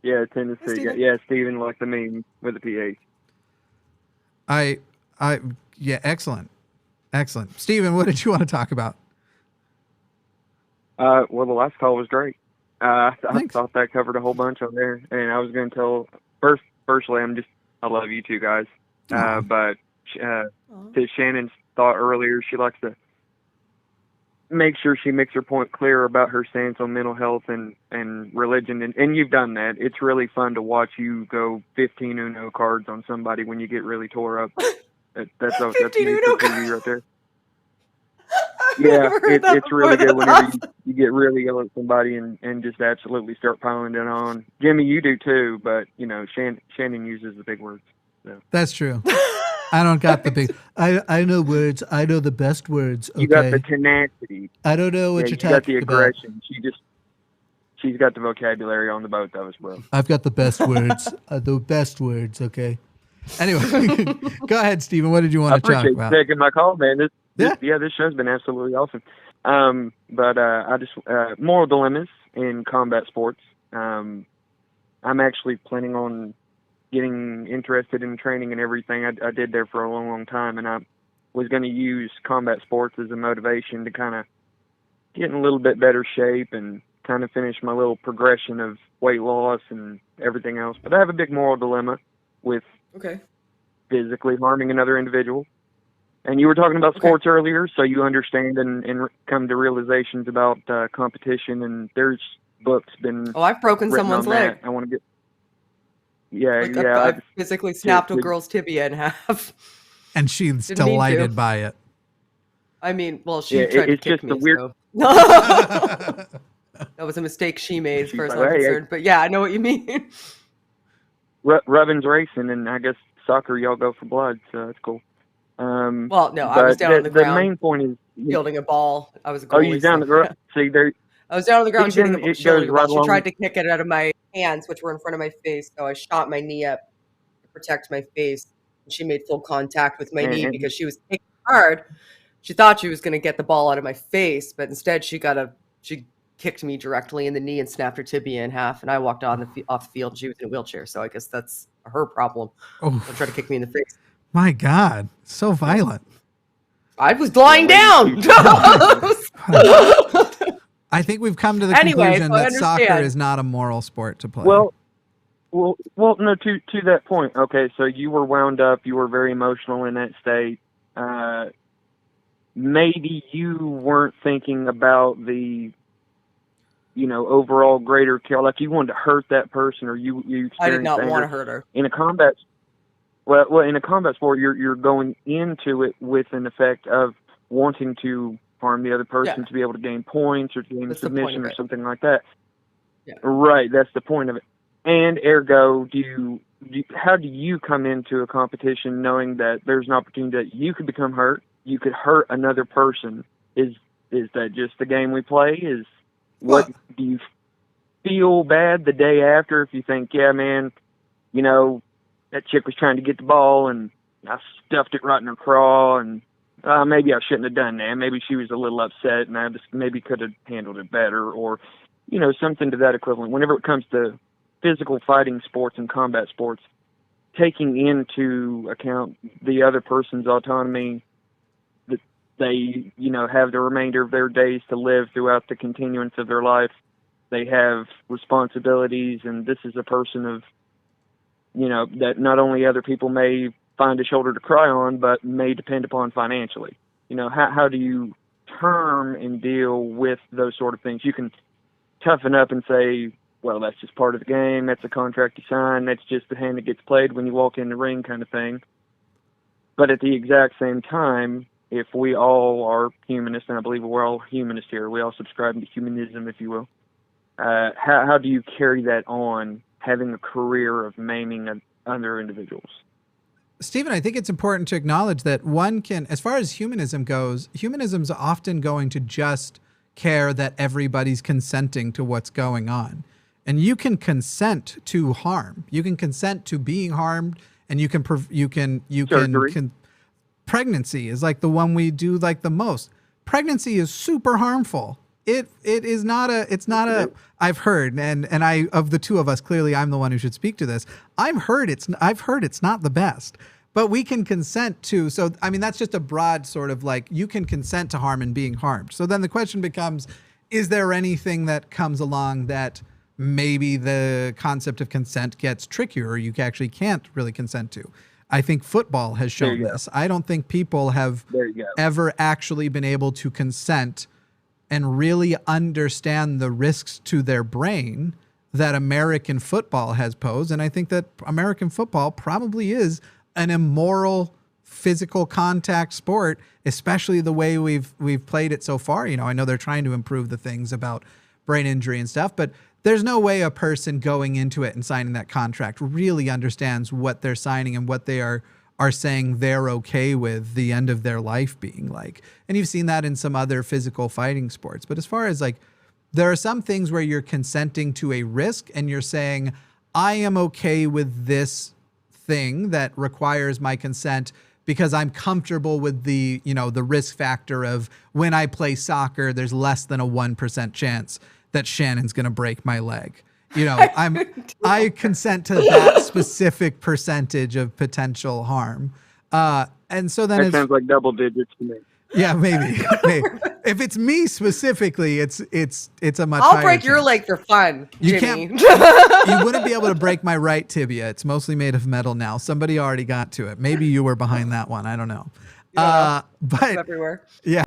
Yeah, Tennessee. Yeah, Steven like the meme with a PH. Yeah, excellent. Steven, what did you want to talk about? Well, the last call was great. I thought that covered a whole bunch on there, and I was going to tell firstly, I love you two guys. But to Shannon's thought earlier, she likes to make sure she makes her point clear about her stance on mental health and religion, and you've done that. It's really fun to watch you go 15 Uno cards on somebody when you get really tore up. That's 15 Uno cards right there. Yeah, it's really good whenever you get really ill at somebody and just absolutely start piling it on. Jimmy, you do too, but Shannon uses the big words. So. That's true. I don't got the big. I know words. I know the best words. Okay? You got the tenacity. I don't know what you're talking about. You got the aggression. She's got the vocabulary on the boat, though, as well. I've got the best words. The best words. Okay. Anyway, go ahead, Steven. What did you want to talk about? I appreciate you taking my call, man. This show's been absolutely awesome. But I just moral dilemmas in combat sports. I'm actually planning on getting interested in training and everything. I did there for a long, long time, and I was going to use combat sports as a motivation to kind of get in a little bit better shape and kind of finish my little progression of weight loss and everything else. But I have a big moral dilemma with physically harming another individual. And you were talking about sports earlier, so you understand and come to realizations about competition, and there's books been I've broken someone's leg. I want to get I physically snapped a girl's tibia in half. And she's delighted by it. I mean, well, she tried to kick me. So. That was a mistake she made, as far as I'm concerned. But yeah, I know what you mean. Rubbing's racing, and I guess soccer, y'all go for blood, so that's cool. Well, no, I was down on the ground. The main point is fielding a ball. I was a goalie. Oh, you down the ground? See, there. I was down on the ground shooting a ball. She tried to kick it out of my hands, which were in front of my face. So I shot my knee up to protect my face. And she made full contact with my knee because she was kicking hard. She thought she was going to get the ball out of my face, but instead she kicked me directly in the knee and snapped her tibia in half. And I walked off the field. And she was in a wheelchair, so I guess that's her problem. Don't try to kick me in the face. My God, so violent. I was lying down. I think we've come to the conclusion that soccer is not a moral sport to play. Well, no. To that point, okay. So you were wound up. You were very emotional in that state. Maybe you weren't thinking about the, overall greater care. Like you wanted to hurt that person, or you. I did not want to hurt her. In a combat. Well, in a combat sport, you're going into it with an effect of wanting to harm the other person to be able to gain points or to gain submission or something like that. Yeah. Right, that's the point of it. And ergo, how do you come into a competition knowing that there's an opportunity that you could become hurt, you could hurt another person? Is that just the game we play? Do you feel bad the day after if you think, yeah, man, that chick was trying to get the ball and I stuffed it right in her craw and maybe I shouldn't have done that. Maybe she was a little upset, and I just maybe could have handled it better, or, you know, something to that equivalent. Whenever it comes to physical fighting sports and combat sports, taking into account the other person's autonomy, that they, you know, have the remainder of their days to live throughout the continuance of their life. They have responsibilities, and this is a person of, you know, that not only other people may find a shoulder to cry on, but may depend upon financially. You know, how do you term and deal with those sort of things? You can toughen up and say, well, that's just part of the game. That's a contract you sign. That's just the hand that gets played when you walk in the ring, kind of thing. But at the exact same time, if we all are humanists, and I believe we're all humanists here, we all subscribe to humanism, if you will, how do you carry that on, having a career of maiming other individuals? Stephen, I think it's important to acknowledge that one can, as far as humanism goes, humanism's often going to just care that everybody's consenting to what's going on. And you can consent to harm. You can consent to being harmed, and you can pregnancy is like the one we do like the most. Pregnancy is super harmful. It's not a I've heard, and I, of the two of us, clearly I'm the one who should speak to this. I've heard it's not the best, but we can consent to. So, I mean, that's just a broad sort of like, you can consent to harm and being harmed. So then the question becomes, is there anything that comes along that maybe the concept of consent gets trickier, or you actually can't really consent to? I think football has shown this. I don't think people have ever actually been able to consent and really understand the risks to their brain that American football has posed. And I think that American football probably is an immoral physical contact sport, especially the way we've played it so far. You know, I know they're trying to improve the things about brain injury and stuff, but there's no way a person going into it and signing that contract really understands what they're signing and what they are saying they're okay with the end of their life being like. And you've seen that in some other physical fighting sports. But as far as like, there are some things where you're consenting to a risk and you're saying, I am okay with this thing that requires my consent because I'm comfortable with the, you know, the risk factor of when I play soccer, there's less than a 1% chance that Shannon's going to break my leg. You know, I consent to that specific percentage of potential harm. And so then that sounds like double digits to me. Yeah, maybe. If it's me specifically, it's a much I'll higher break your chance. leg for fun, You Jimmy. You wouldn't be able to break my right tibia. It's mostly made of metal now. Somebody already got to it. Maybe you were behind that one. I don't know. But it's everywhere. Yeah,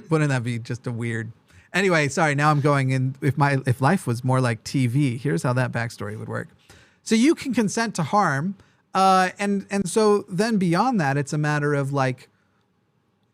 wouldn't that be just a weird? Anyway, sorry. Now I'm going in. If life was more like TV, here's how that backstory would work. So you can consent to harm, and so then beyond that, it's a matter of like,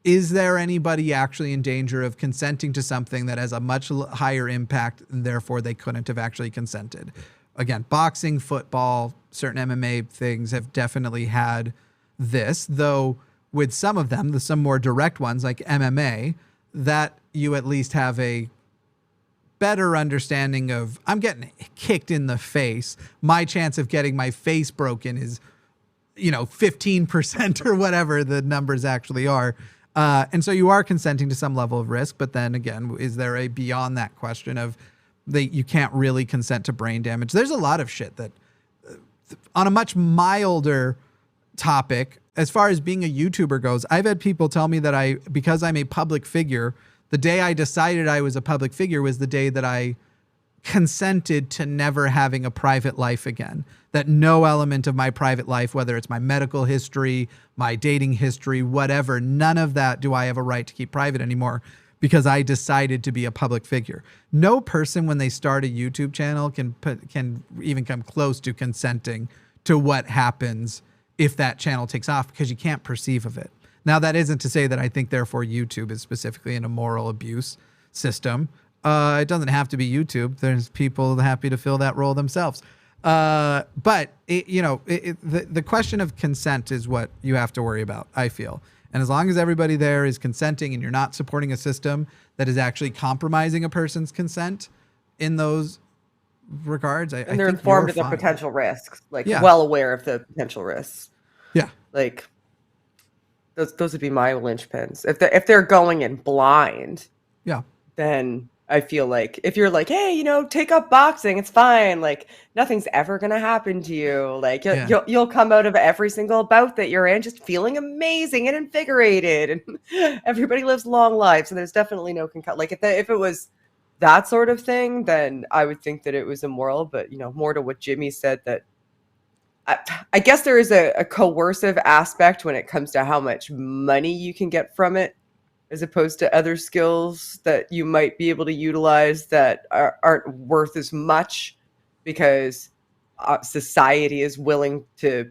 is there anybody actually in danger of consenting to something that has a much higher impact, and therefore they couldn't have actually consented? Again, boxing, football, certain MMA things have definitely had this, though with some of them, some more direct ones like MMA, that you at least have a better understanding of, I'm getting kicked in the face. My chance of getting my face broken is, 15% or whatever the numbers actually are. And so you are consenting to some level of risk, but then again, is there a beyond that question of you can't really consent to brain damage? There's a lot of shit that on a much milder topic, as far as being a YouTuber goes, I've had people tell me that because I'm a public figure, the day I decided I was a public figure was the day that I consented to never having a private life again. That no element of my private life, whether it's my medical history, my dating history, whatever, none of that do I have a right to keep private anymore because I decided to be a public figure. No person when they start a YouTube channel can even come close to consenting to what happens if that channel takes off, because you can't perceive of it. Now, that isn't to say that I think, therefore, YouTube is specifically in a moral abuse system. It doesn't have to be YouTube. There's people happy to fill that role themselves. But the question of consent is what you have to worry about, I feel. And as long as everybody there is consenting and you're not supporting a system that is actually compromising a person's consent in those regards, I think they're informed of the potential risks, well aware of the potential risks. Yeah. Like, those would be my linchpins. If they're going in blind, Yeah. then I feel like if you're like, hey, take up boxing, it's fine. Like nothing's ever gonna happen to you. Like you'll come out of every single bout that you're in just feeling amazing and invigorated, and everybody lives long lives. And there's definitely no like if it was that sort of thing, then I would think that it was immoral. But more to what Jimmy said, that I guess there is a coercive aspect when it comes to how much money you can get from it, as opposed to other skills that you might be able to utilize that aren't worth as much, because society is willing to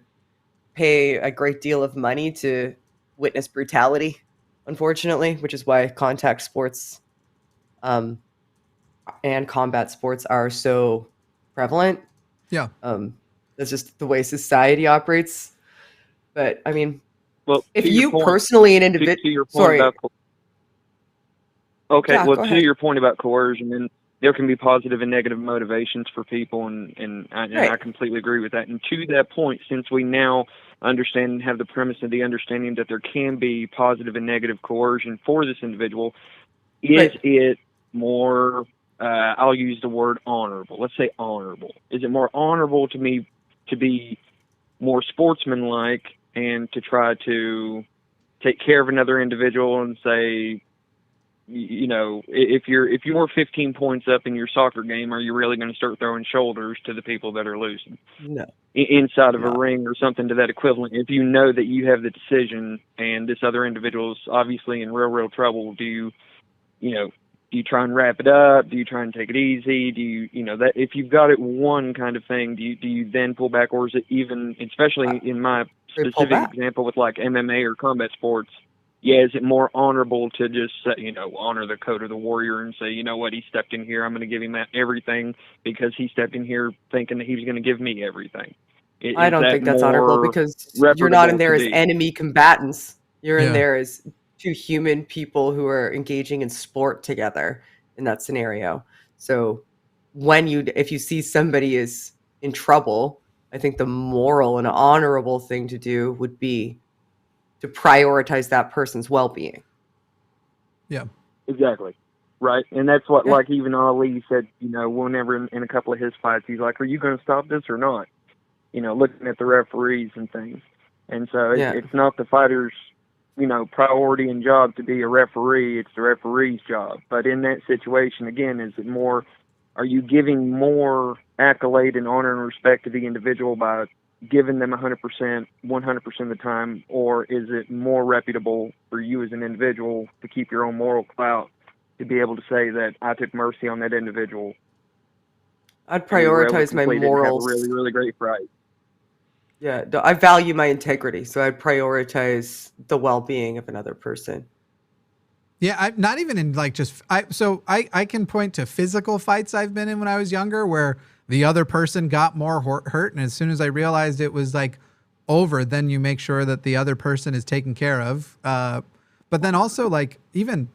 pay a great deal of money to witness brutality, unfortunately, which is why contact sports and combat sports are so prevalent. Yeah. That's just the way society operates. But I mean, well, if you personally an individual, sorry. Okay, yeah, well, to your point about coercion, and there can be positive and negative motivations for people, and I completely agree with that. And to that point, since we now understand and have the premise of the understanding that there can be positive and negative coercion for this individual, is it more, I'll use the word honorable. Let's say honorable. Is it more honorable to me to be more sportsmanlike and to try to take care of another individual and say, if you're 15 points up in your soccer game, are you really going to start throwing shoulders to the people that are losing? No. Inside of a ring or something to that equivalent. If you know that you have the decision and this other individual is obviously in real trouble, do you try and wrap it up? Do you try and take it easy? Do you that if you've got it one kind of thing, do you then pull back, or is it even, especially in my specific example with like MMA or combat sports? Yeah, is it more honorable to just, honor the code of the warrior and say, you know what, he stepped in here, I'm going to give him everything because he stepped in here thinking that he was going to give me everything? I don't think that's honorable, because you're not in there as enemy combatants. You're in there as two human people who are engaging in sport together in that scenario. So if you see somebody is in trouble, I think the moral and honorable thing to do would be to prioritize that person's well-being. Yeah, exactly. Right. And that's what, like even Ali said, whenever in a couple of his fights, he's like, are you going to stop this or not? Looking at the referees and things. And so it's not the fighter's, priority and job to be a referee. It's the referee's job. But in that situation, again, is it more, are you giving more accolade and honor and respect to the individual by giving them 100%, 100% of the time, or is it more reputable for you as an individual to keep your own moral clout, to be able to say that I took mercy on that individual? I'd prioritize my morals. Have a really, really great fight. Yeah, I value my integrity, so I'd prioritize the well-being of another person. Yeah, I'm not even in like I can point to physical fights I've been in when I was younger where the other person got more hurt, and as soon as I realized it was like over, then you make sure that the other person is taken care of. But then also like even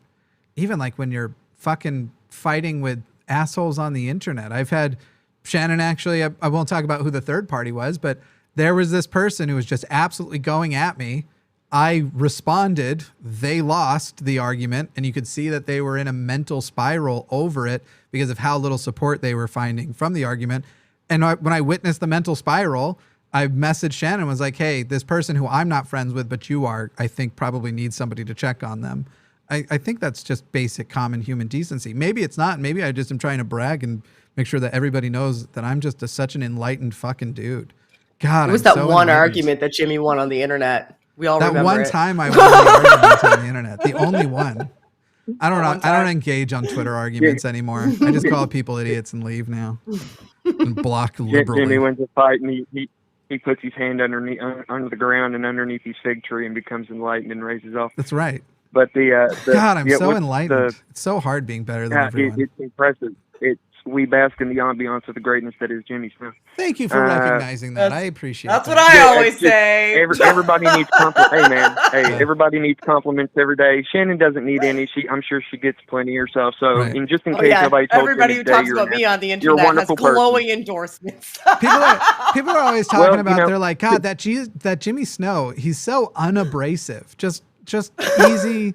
like when you're fucking fighting with assholes on the internet, I've had Shannon actually, I won't talk about who the third party was, but there was this person who was just absolutely going at me. I responded, they lost the argument, and you could see that they were in a mental spiral over it because of how little support they were finding from the argument. And when I witnessed the mental spiral, I messaged Shannon and was like, hey, this person who I'm not friends with, but you are, I think probably needs somebody to check on them. I think that's just basic common human decency. Maybe it's not. Maybe I just am trying to brag and make sure that everybody knows that I'm just such an enlightened fucking dude. God, it was that one argument that Jimmy won on the internet. We all remember that one it. time I won the argument on the internet. The only one. I don't engage on Twitter arguments anymore. I just call people idiots and leave now. And block liberally. Jimmy wins a fight and he puts his hand under the ground and underneath his fig tree and becomes enlightened and raises off. That's right. But God, I'm so enlightened. It's so hard being better than everyone. It's impressive. It's we bask in the ambiance of the greatness that is Jimmy Smith. Thank you for recognizing that. I appreciate that's that. That's what I always say. Everybody needs compliments. Hey, man. Hey, everybody needs compliments every day. Shannon doesn't need any. I'm sure she gets plenty herself. So, and just in case nobody told everybody you who talks about me on the internet has glowing endorsements. People are always talking about. They're like, God, that Jimmy Snow. He's so unabrasive. Just easy.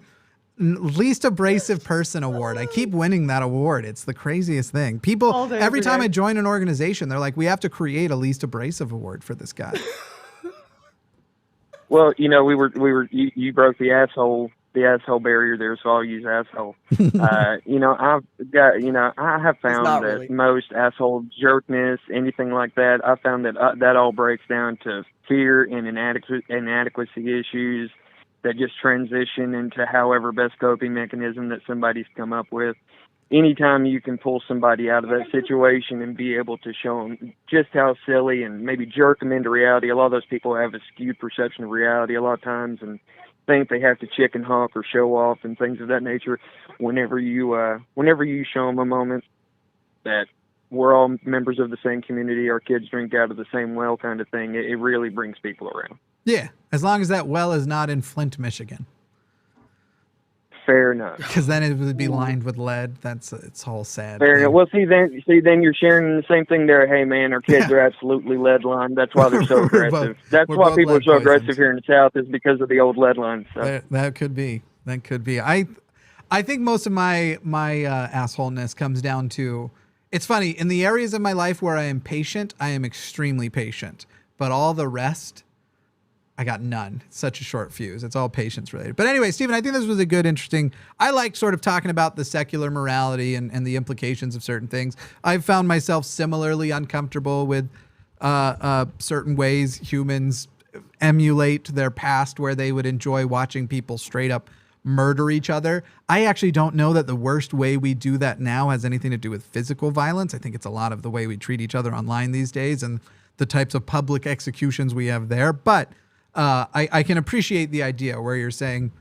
Least abrasive person award. I keep winning that award. It's the craziest thing. People every time I join an organization, they're like, we have to create a least abrasive award for this guy. Well, you know, you broke the asshole barrier there, so I'll use asshole. You know, I have found that most asshole jerkness, anything like that, I found that that all breaks down to fear and inadequacy issues that just transition into however best coping mechanism that somebody's come up with. Anytime you can pull somebody out of that situation and be able to show them just how silly and maybe jerk them into reality. A lot of those people have a skewed perception of reality a lot of times and think they have to chicken hawk or show off and things of that nature. Whenever you show them a moment that we're all members of the same community, our kids drink out of the same well kind of thing, it really brings people around. Yeah, as long as that well is not in Flint, Michigan. Fair enough. Because then it would be lined with lead. It's all sad. Fair enough. Well, see, then you're sharing the same thing there. Hey, man, our kids are absolutely lead lined. That's why they're so aggressive. That's why people are so aggressive here in the South is because of the old lead lines. So. That could be. That could be. I think most of my assholeness comes down to. It's funny in the areas of my life where I am patient. I am extremely patient, but all the rest. I got none. It's such a short fuse. It's all patience related. But anyway, Stephen, I think this was a good, interesting. I like sort of talking about the secular morality and the implications of certain things. I've found myself similarly uncomfortable with certain ways humans emulate their past where they would enjoy watching people straight up murder each other. I actually don't know that the worst way we do that now has anything to do with physical violence. I think it's a lot of the way we treat each other online these days and the types of public executions we have there. But I can appreciate the idea where you're saying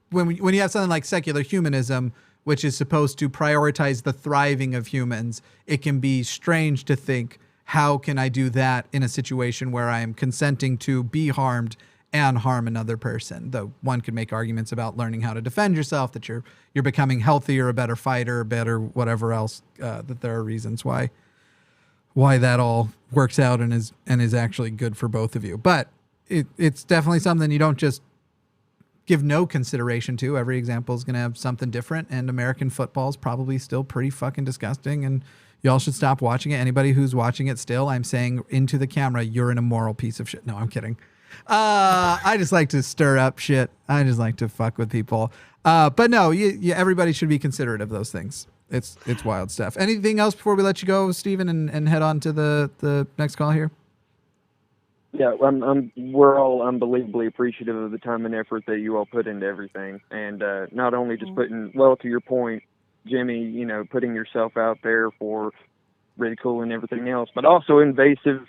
when you have something like secular humanism, which is supposed to prioritize the thriving of humans, it can be strange to think, how can I do that in a situation where I am consenting to be harmed and harm another person? Though one could make arguments about learning how to defend yourself, that you're becoming healthier, a better fighter, better whatever else, that there are reasons why that all works out and is actually good for both of you. But it's definitely something you don't just give no consideration to. Every example is going to have something different, and American football is probably still pretty fucking disgusting, and y'all should stop watching it. Anybody who's watching it still, I'm saying into the camera, you're an immoral piece of shit. No, I'm kidding. I just like to stir up shit. I just like to fuck with people. But no, everybody should be considerate of those things. It's wild stuff. Anything else before we let you go, Stephen, and head on to the next call here? Yeah, we're all unbelievably appreciative of the time and effort that you all put into everything. And not only just putting, well, to your point, Jimmy, you know, putting yourself out there for ridicule and everything else, but also invasive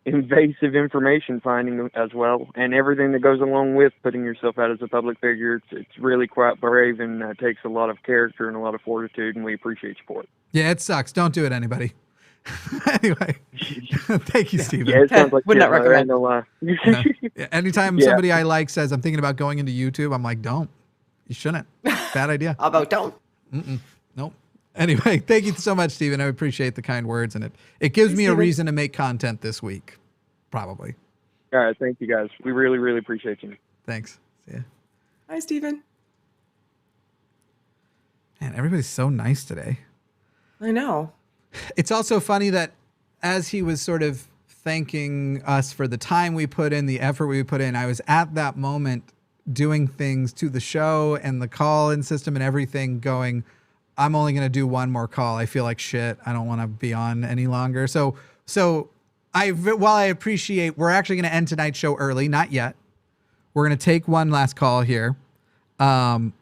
information finding as well, and everything that goes along with putting yourself out as a public figure. It's really quite brave and takes a lot of character and a lot of fortitude, and we appreciate your support. Yeah, it sucks. Don't do it, anybody. Anyway, thank you, Stephen. Yeah, it sounds like would not recommend. No lie. Yeah. Anytime somebody I like says, I'm thinking about going into YouTube, I'm like, don't. You shouldn't. Bad idea. How about don't? Nope. Anyway, thank you so much, Stephen. I appreciate the kind words, and it gives me a reason to make content this week, probably. All right, thank you, guys. We really, really appreciate you. Thanks. See ya. Hi, Stephen. Man, everybody's so nice today. I know. It's also funny that as he was sort of thanking us for the time we put in, the effort we put in, I was at that moment doing things to the show and the call-in system and everything going, I'm only going to do one more call. I feel like shit. I don't want to be on any longer. So while I appreciate, we're actually going to end tonight's show early. Not yet. We're going to take one last call here. That's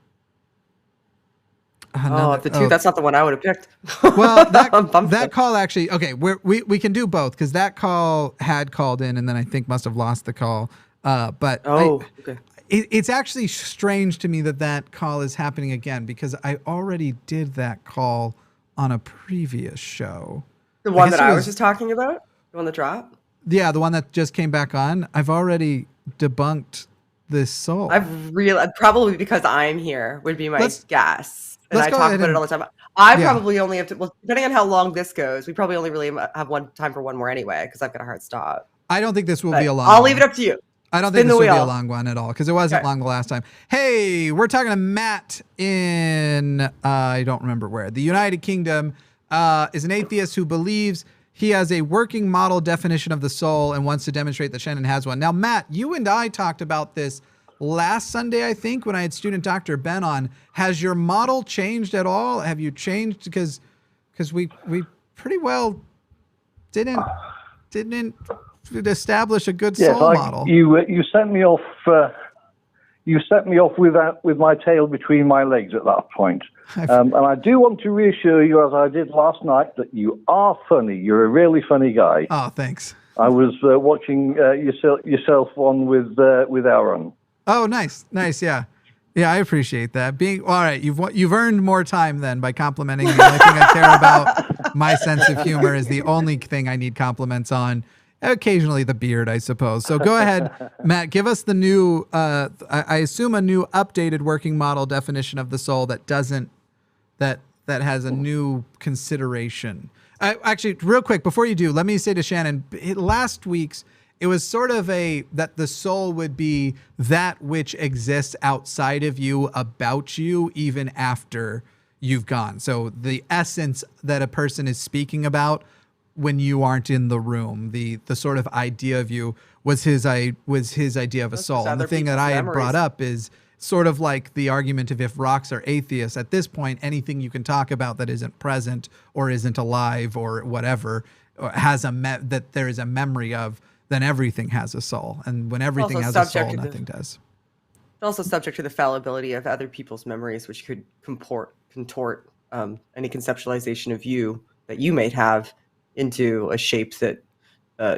not the one I would have picked. Well, that call actually, okay, we can do both because that call had called in and then I think must have lost the call. Okay. It's actually strange to me that call is happening again because I already did that call on a previous show. The one that I was just talking about? The one that dropped? Yeah, the one that just came back on. I've already debunked this soul. Probably because I'm here would be my guess. And I talk about it all the time. I probably only have to, well, depending on how long this goes, we probably only really have time for one more anyway, because I've got a hard stop. I don't think this will be a long I'll leave it up to you. I don't think this will be a long one at all, because it wasn't long the last time. Hey, we're talking to Matt in, I don't remember where, the United Kingdom, is an atheist who believes he has a working model definition of the soul and wants to demonstrate that Shannon has one. Now, Matt, you and I talked about this last Sunday, I think, when I had student Dr. Ben on. Has your model changed at all? Have you changed? Because we pretty well didn't establish a good soul model. You sent me off. You set me off with my tail between my legs at that point. And I do want to reassure you, as I did last night, that you are funny. You're a really funny guy. Oh, thanks. I was watching yourself on with Aron. Oh, nice, yeah. Yeah, I appreciate that. All right, you've earned more time then by complimenting me. The only thing I care about, my sense of humor, is the only thing I need compliments on. Occasionally the beard, I suppose. So go ahead, Matt, give us the new, I assume a new updated working model definition of the soul that has a new consideration. Actually, real quick, before you do, let me say to Shannon, last week's, it was sort of that the soul would be that which exists outside of you, about you, even after you've gone. So the essence that a person is speaking about when you aren't in the room, the sort of idea of you was his idea of a soul. And the thing that I had brought up is sort of like the argument of if rocks are atheists. At this point, anything you can talk about that isn't present or isn't alive or whatever, or has that there is a memory of, then everything has a soul. And when everything has a soul, nothing does. It's also subject to the fallibility of other people's memories, which could contort any conceptualization of you that you might have into a shape that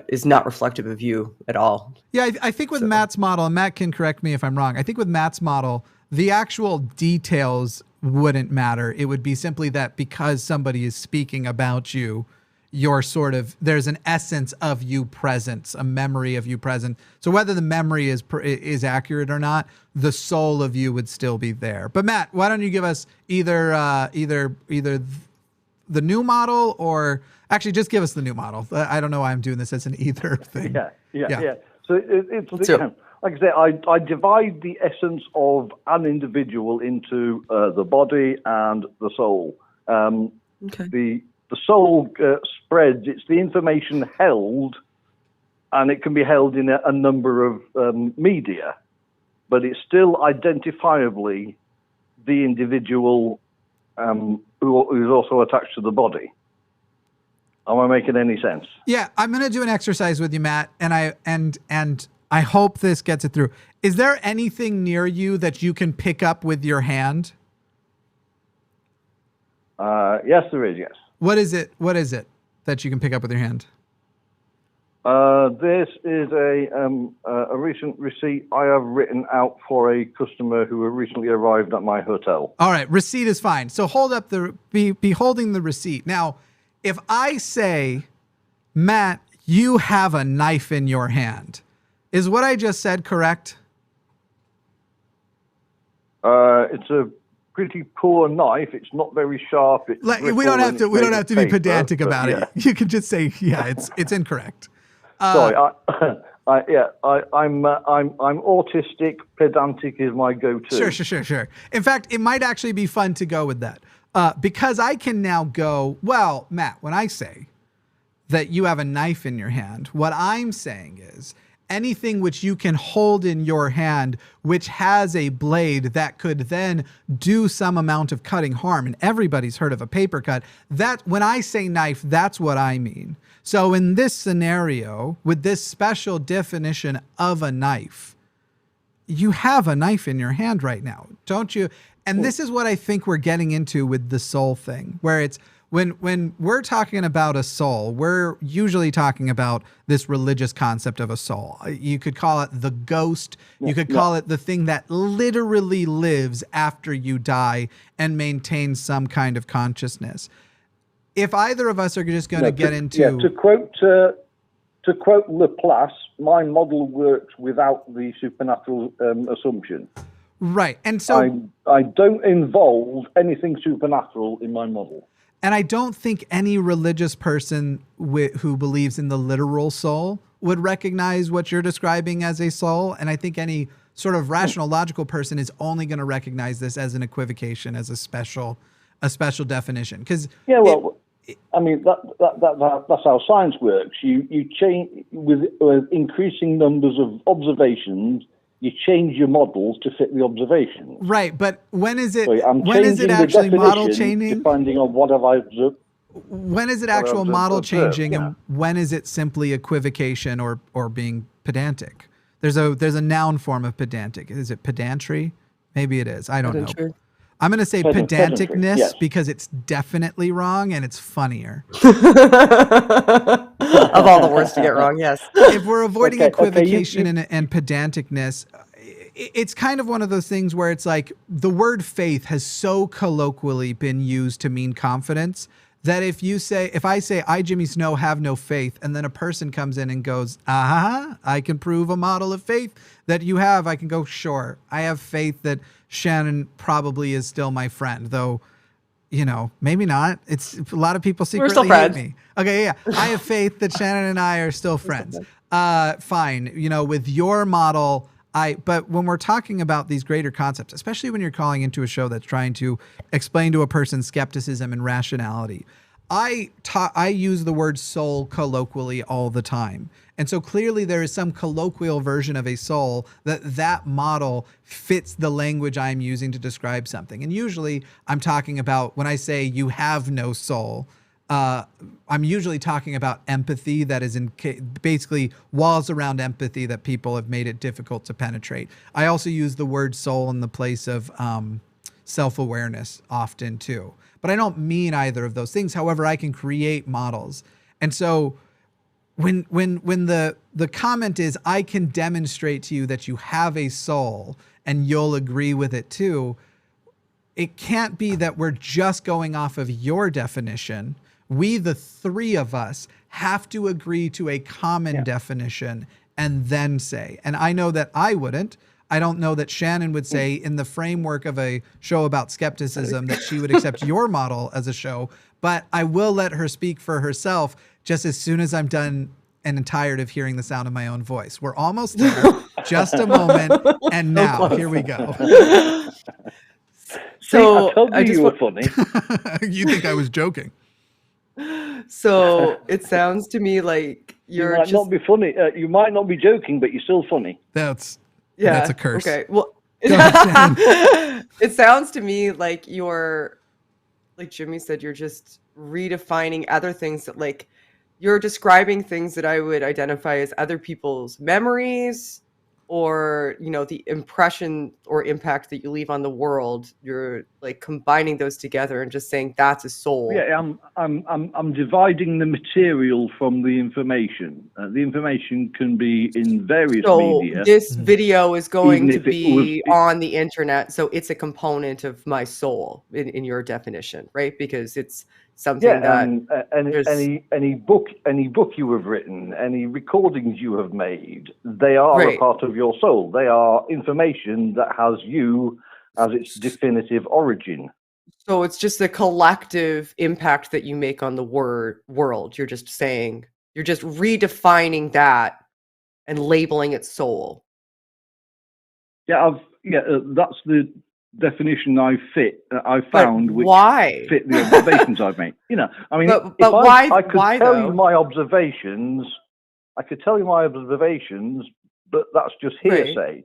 is not reflective of you at all. Yeah, I think with Matt's model, and Matt can correct me if I'm wrong, I think with Matt's model, the actual details wouldn't matter. It would be simply that because somebody is speaking about you, there's an essence of you present, a memory of you present. So whether the memory is accurate or not, the soul of you would still be there. But Matt, why don't you give us either the new model, or actually just give us the new model. I don't know why I'm doing this as an either thing. Yeah. So it's like I say, I divide the essence of an individual into the body and the soul. Okay. The soul spreads. It's the information held, and it can be held in a number of media, but it's still identifiably the individual who's also attached to the body. Am I making any sense? Yeah, I'm going to do an exercise with you, Matt, and I hope this gets it through. Is there anything near you that you can pick up with your hand? Yes, there is, yes. What is it that you can pick up with your hand? This is a recent receipt I have written out for a customer who recently arrived at my hotel. All right, receipt is fine. So hold up be holding the receipt. Now, if I say, Matt, you have a knife in your hand, is what I just said correct? It's a pretty poor knife. It's not very sharp. We don't have to be pedantic about it. You can just say, it's incorrect. Sorry, I'm autistic. Pedantic is my go-to. Sure. In fact, it might actually be fun to go with that. Because I can now go, well, Matt, when I say that you have a knife in your hand, what I'm saying is anything which you can hold in your hand, which has a blade that could then do some amount of cutting harm. And everybody's heard of a paper cut. That when I say knife, that's what I mean. So in this scenario, with this special definition of a knife, you have a knife in your hand right now, don't you? And this is what I think we're getting into with the soul thing, where it's when we're talking about a soul, we're usually talking about this religious concept of a soul. You could call it the ghost. You could call it the thing that literally lives after you die and maintains some kind of consciousness. if either of us are just going to get into... Yeah, to quote Laplace, my model works without the supernatural assumption. Right. And so... I don't involve anything supernatural in my model. And I don't think any religious person who believes in the literal soul would recognize what you're describing as a soul. And I think any sort of rational, logical person is only going to recognize this as an equivocation, as a special definition. Because I mean that's how science works. You change with increasing numbers of observations. You change your models to fit the observations. Right, but when is it? So when is it actually model changing? Depending on what have I observed. When is it actual model changing, and when is it simply equivocation or being pedantic? There's a noun form of pedantic. Is it pedantry? Maybe it is. I don't know. I'm going to say pedanticness because it's definitely wrong and it's funnier. Of all the words to get wrong, yes. If we're avoiding equivocation and pedanticness, it's kind of one of those things where it's like the word faith has so colloquially been used to mean confidence that if I say, I, Jimmy Snow, have no faith, and then a person comes in and goes, I can prove a model of faith that you have, I can go, sure, I have faith that Shannon probably is still my friend, though, maybe not. It's a lot of people secretly hate me. Okay, yeah. I have faith that Shannon and I are still friends. Fine. With your model, but when we're talking about these greater concepts, especially when you're calling into a show that's trying to explain to a person skepticism and rationality, I use the word soul colloquially all the time. And so clearly there is some colloquial version of a soul that model fits the language I'm using to describe something. And usually I'm talking about, when I say you have no soul, I'm usually talking about empathy that is basically walls around empathy that people have made it difficult to penetrate. I also use the word soul in the place of self-awareness often too. But I don't mean either of those things. However, I can create models. And so when the comment is, I can demonstrate to you that you have a soul and you'll agree with it too, it can't be that we're just going off of your definition. We, the three of us, have to agree to a common definition and then say, and I know that I wouldn't. I don't know that Shannon would say in the framework of a show about skepticism that she would accept your model as a show, but I will let her speak for herself just as soon as I'm done and tired of hearing the sound of my own voice. We're almost there. Just a moment. And now, here we go. So I told you were funny. You think I was joking. So it sounds to me like you might not be funny. You might not be joking, but you're still funny. That's a curse. Okay. Well, it sounds to me like like Jimmy said, you're just redefining other things that, like, you're describing things that I would identify as other people's memories or, the impression or impact that you leave on the world. You're like combining those together and just saying that's a soul. Yeah, I'm dividing the material from the information. The information can be in various media. This video is going to be on the internet, so it's a component of my soul in your definition, right? Because it's something any book you have written, any recordings you have made, they are a part of your soul. They are information that has you as its definitive origin. So it's just a collective impact that you make on the world. You're just saying, you're just redefining that and labeling it soul. Yeah, that's the definition I found, which fit the observations I've made. I mean, I could tell you my observations, but that's just hearsay.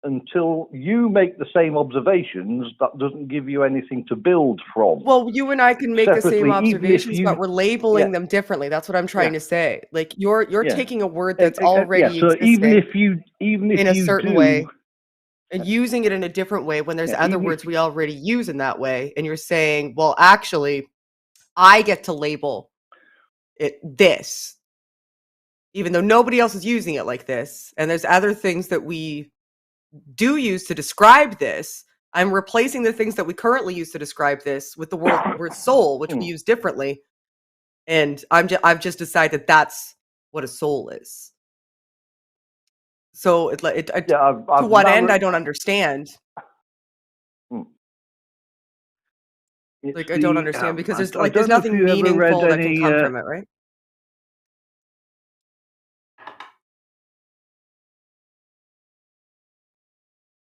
Until you make the same observations, that doesn't give you anything to build from. Well, you and I can make the same observations, but we're labeling them differently. That's what I'm trying to say. Like you're taking a word that's already so even if you in a certain way and using it in a different way when there's other words we already use in that way, and you're saying, well, actually, I get to label it this, even though nobody else is using it like this, and there's other things that we do use to describe this. I'm replacing the things that we currently use to describe this with the word soul, which we use differently. And I've just decided that's what a soul is. So to what end, I don't understand. I don't understand because there's nothing meaningful that can come from it, right?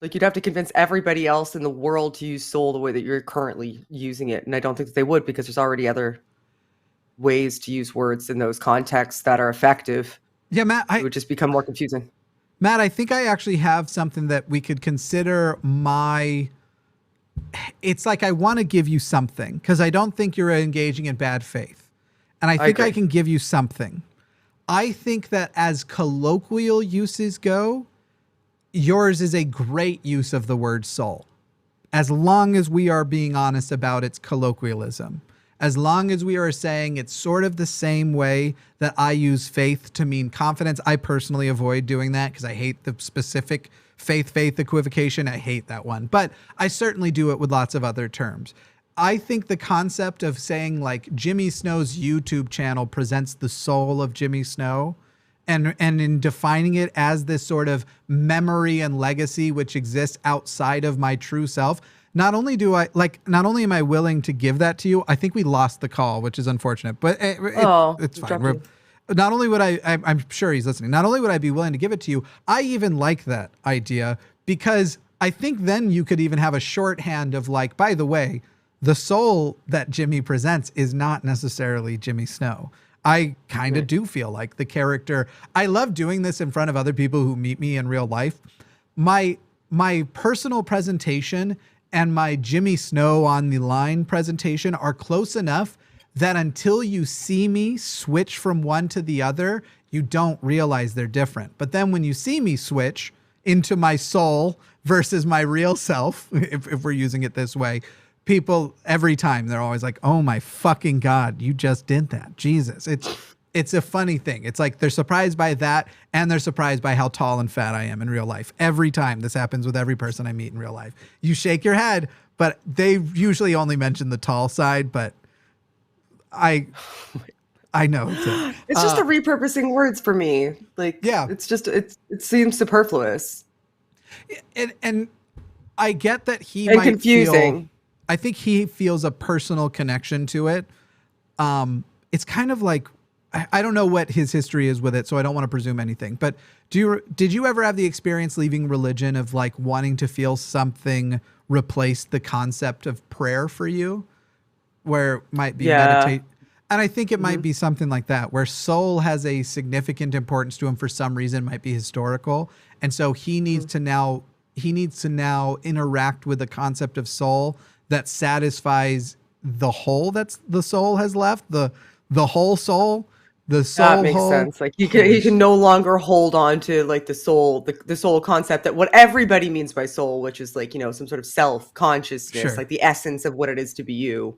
Like you'd have to convince everybody else in the world to use soul the way that you're currently using it. And I don't think that they would, because there's already other ways to use words in those contexts that are effective. Yeah, Matt, it would just become more confusing. Matt, I think I actually have something that we could consider it's like I want to give you something because I don't think you're engaging in bad faith. And I think I can give you something. I think that as colloquial uses go, yours is a great use of the word soul. As long as we are being honest about its colloquialism. As long as we are saying it's sort of the same way that I use faith to mean confidence. I personally avoid doing that because I hate the specific faith equivocation. I hate that one. But I certainly do it with lots of other terms. I think the concept of saying like Jimmy Snow's YouTube channel presents the soul of Jimmy Snow, and in defining it as this sort of memory and legacy which exists outside of my true self, not only am I willing to give that to you, I think we lost the call, which is unfortunate, but it's fine. Not only would I'm sure he's listening, not only would I be willing to give it to you, I even like that idea because I think then you could even have a shorthand of like, by the way, the soul that Jimmy presents is not necessarily Jimmy Snow. I kind of do feel like the character. I love doing this in front of other people who meet me in real life. My personal presentation and my Jimmy Snow on the line presentation are close enough that until you see me switch from one to the other, you don't realize they're different. But then when you see me switch into my soul versus my real self, if we're using it this way, people every time they're always like, oh my fucking God, you just did that. Jesus. It's a funny thing. It's like they're surprised by that and they're surprised by how tall and fat I am in real life. Every time this happens with every person I meet in real life. You shake your head, but they usually only mention the tall side, but I know it's just a repurposing words for me. Like, yeah, it's just, it seems superfluous. And I get that he might confusing. I think he feels a personal connection to it. It's kind of like, I don't know what his history is with it, so I don't want to presume anything. But did you ever have the experience leaving religion of like wanting to feel something replace the concept of prayer for you, where it might be meditate? And I think it might be something like that, where soul has a significant importance to him for some reason, might be historical, and so he needs to now interact with the concept of soul that satisfies the hole that's the soul has left, the whole soul. The soul that makes sense. Like he can no longer hold on to like the soul concept that what everybody means by soul, which is like, some sort of self-consciousness, like the essence of what it is to be you.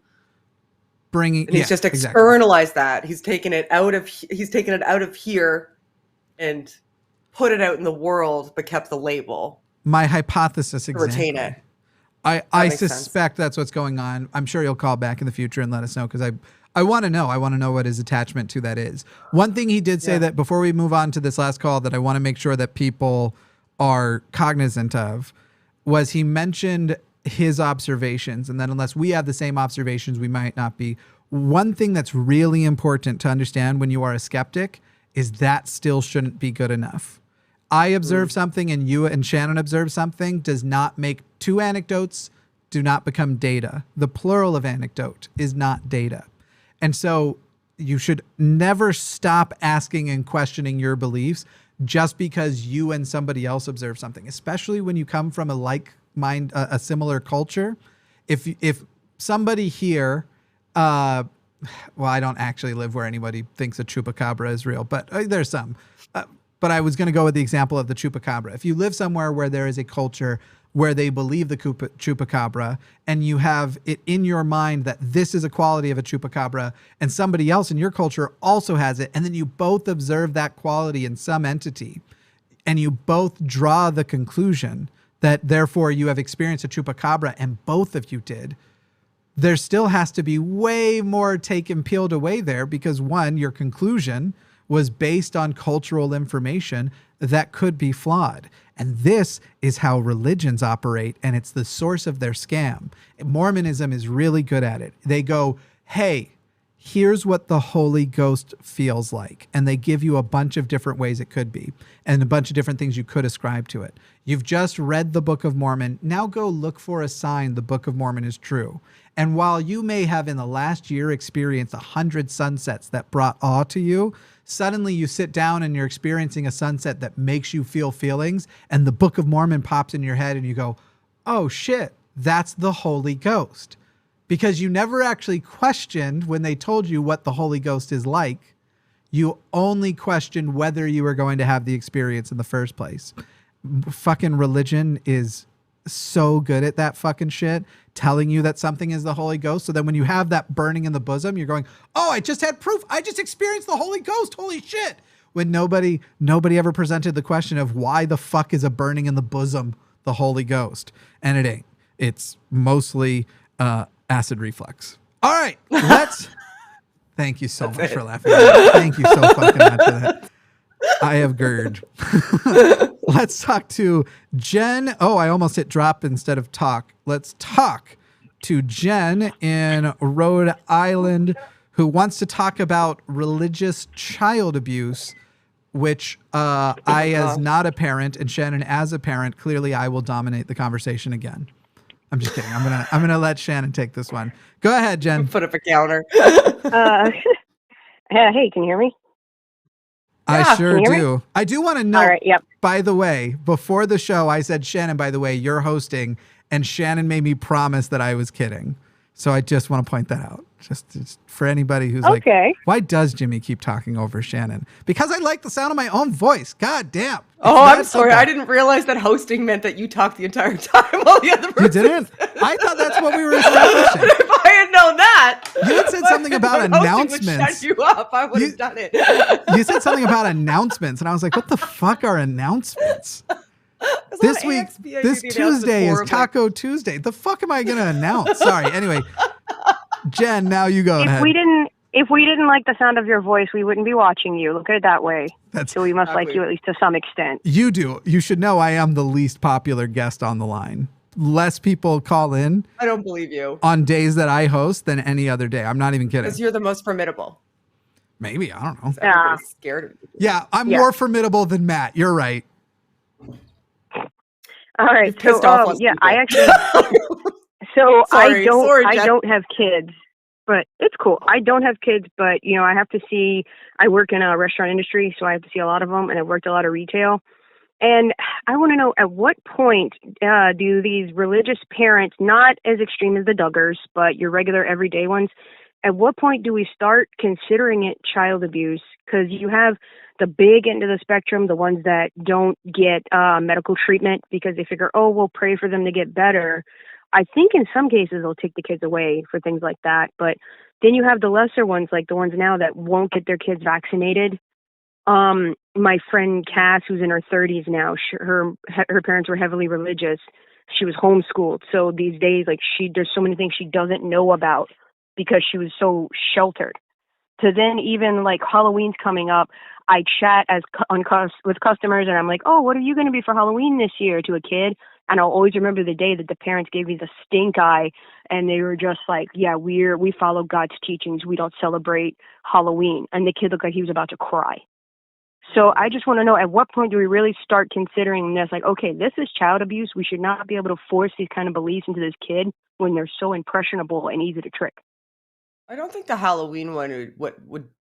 He's just externalized that. He's taken it out of here and put it out in the world, but kept the label. My hypothesis exactly. Retain it. I suspect that's what's going on. I'm sure you'll call back in the future and let us know, because I want to know. I want to know what his attachment to that is. One thing he did say that before we move on to this last call that I want to make sure that people are cognizant of was he mentioned his observations, and that unless we have the same observations, we might not be. One thing that's really important to understand when you are a skeptic is that still shouldn't be good enough. I observe something and you and Shannon observe something does not make two anecdotes do not become data. The plural of anecdote is not data. And so you should never stop asking and questioning your beliefs just because you and somebody else observe something, especially when you come from a similar culture. If somebody here, well, I don't actually live where anybody thinks a chupacabra is real, but there's some. But I was going to go with the example of the chupacabra. If you live somewhere where there is a culture where they believe the chupacabra, and you have it in your mind that this is a quality of a chupacabra, and somebody else in your culture also has it, and then you both observe that quality in some entity, and you both draw the conclusion that therefore you have experienced a chupacabra, and both of you did, there still has to be way more peeled away there, because one, your conclusion was based on cultural information that could be flawed. And this is how religions operate, and it's the source of their scam. Mormonism is really good at it. They go, hey, here's what the Holy Ghost feels like. And they give you a bunch of different ways it could be and a bunch of different things you could ascribe to it. You've just read the Book of Mormon. Now go look for a sign the Book of Mormon is true. And while you may have in the last year experienced 100 sunsets that brought awe to you, suddenly you sit down and you're experiencing a sunset that makes you feel feelings, and the Book of Mormon pops in your head and you go, oh shit, that's the Holy Ghost. Because you never actually questioned when they told you what the Holy Ghost is like. You only questioned whether you were going to have the experience in the first place. Fucking religion is so good at that fucking shit, telling you that something is the Holy Ghost. So then when you have that burning in the bosom, you're going, oh, I just had proof. I just experienced the Holy Ghost. Holy shit. When nobody ever presented the question of why the fuck is a burning in the bosom the Holy Ghost? And it ain't. It's mostly acid reflux. All right, let's. Thank you so much for laughing. Thank you so fucking much for that. I have GERD. Let's talk to Jen. Oh, I almost hit drop instead of talk. Let's talk to Jen in Rhode Island, who wants to talk about religious child abuse, which I, as not a parent, and Shannon as a parent, clearly I will dominate the conversation again. I'm just kidding. I'm gonna let Shannon take this one. Go ahead, Jen. Put up a counter. Hey, can you hear me? I sure do. I do want to know, all right, yep. By the way, before the show, I said, Shannon, by the way, you're hosting, and Shannon made me promise that I was kidding. So I just want to point that out. Just for anybody who's like, why does Jimmy keep talking over Shannon? Because I like the sound of my own voice. God damn. Oh, I'm sorry. I didn't realize that hosting meant that you talked the entire time while the other person. You didn't? I thought that's what we were establishing. If I had known that. You had said something about announcements. Would shut you up. I would have done it. You said something about announcements, and I was like, what the fuck are announcements? This week, this Tuesday is Taco Tuesday. The fuck am I going to announce? Sorry. Anyway, Jen, now you go ahead. If we didn't like the sound of your voice, we wouldn't be watching you. Look at it that way. So we must like you at least to some extent. You do. You should know I am the least popular guest on the line. Less people call in. I don't believe you. On days that I host than any other day. I'm not even kidding. Because you're the most formidable. Maybe. I don't know. Everybody's scared of you. Yeah, I'm more formidable than Matt. You're right. All right. So, I actually. So I don't have kids. But it's cool. I don't have kids, but, I have to see, I work in a restaurant industry, so I have to see a lot of them, and I've worked a lot of retail. And I want to know, at what point do these religious parents, not as extreme as the Duggars, but your regular everyday ones, at what point do we start considering it child abuse? Because you have the big end of the spectrum, the ones that don't get medical treatment because they figure, oh, we'll pray for them to get better. I think in some cases they'll take the kids away for things like that. But then you have the lesser ones, like the ones now that won't get their kids vaccinated. My friend Cass, who's in her 30s now, her parents were heavily religious. She was homeschooled. So these days, there's so many things she doesn't know about because she was so sheltered. To then even Halloween's coming up, I chat with customers and I'm like, oh, what are you going to be for Halloween this year to a kid? And I'll always remember the day that the parents gave me the stink eye and they were just like, yeah, we follow God's teachings. We don't celebrate Halloween. And the kid looked like he was about to cry. So I just want to know, at what point do we really start considering this? Okay, this is child abuse. We should not be able to force these kind of beliefs into this kid when they're so impressionable and easy to trick. I don't think the Halloween one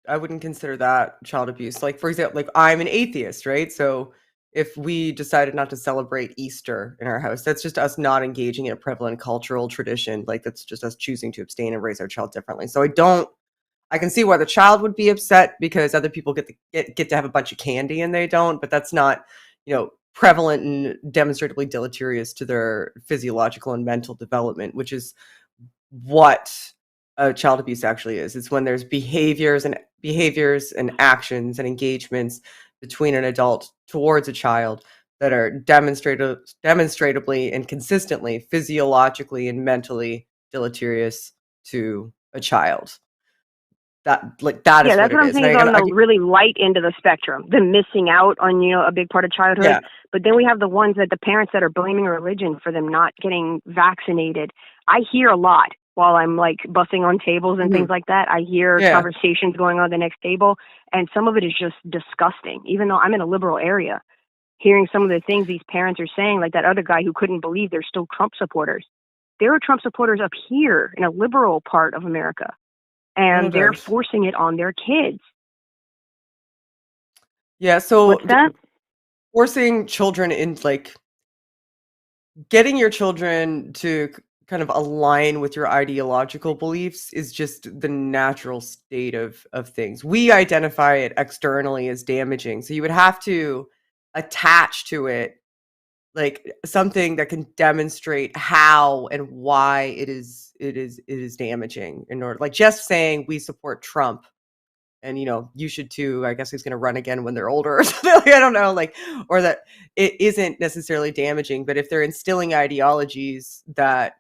I wouldn't consider that child abuse. For example, I'm an atheist, right? So if we decided not to celebrate Easter in our house, that's just us not engaging in a prevalent cultural tradition. That's just us choosing to abstain and raise our child differently. So I can see why the child would be upset because other people get to have a bunch of candy and they don't, but that's not, prevalent and demonstrably deleterious to their physiological and mental development, which is what child abuse actually is. It's when there's behaviors and actions and engagements between an adult towards a child that are demonstrably and consistently physiologically and mentally deleterious to a child. That is what it is. Yeah, that's what I'm saying, is on the really light end of the spectrum, the missing out on, a big part of childhood. Yeah. But then we have the ones that the parents that are blaming religion for them not getting vaccinated. I hear a lot while I'm like bussing on tables and things like that. I hear conversations going on the next table, and some of it is just disgusting. Even though I'm in a liberal area, hearing some of the things these parents are saying, like that other guy who couldn't believe they're still Trump supporters. There are Trump supporters up here in a liberal part of America, and they're forcing it on their kids. Yeah, so what's that? Forcing children in, like, getting your children to kind of align with your ideological beliefs is just the natural state of things. We identify it externally as damaging, so you would have to attach to it like something that can demonstrate how and why it is damaging, in order, like, just saying we support Trump and you should too, I guess he's going to run again when they're older or something, like, I don't know, like, or that it isn't necessarily damaging. But if they're instilling ideologies that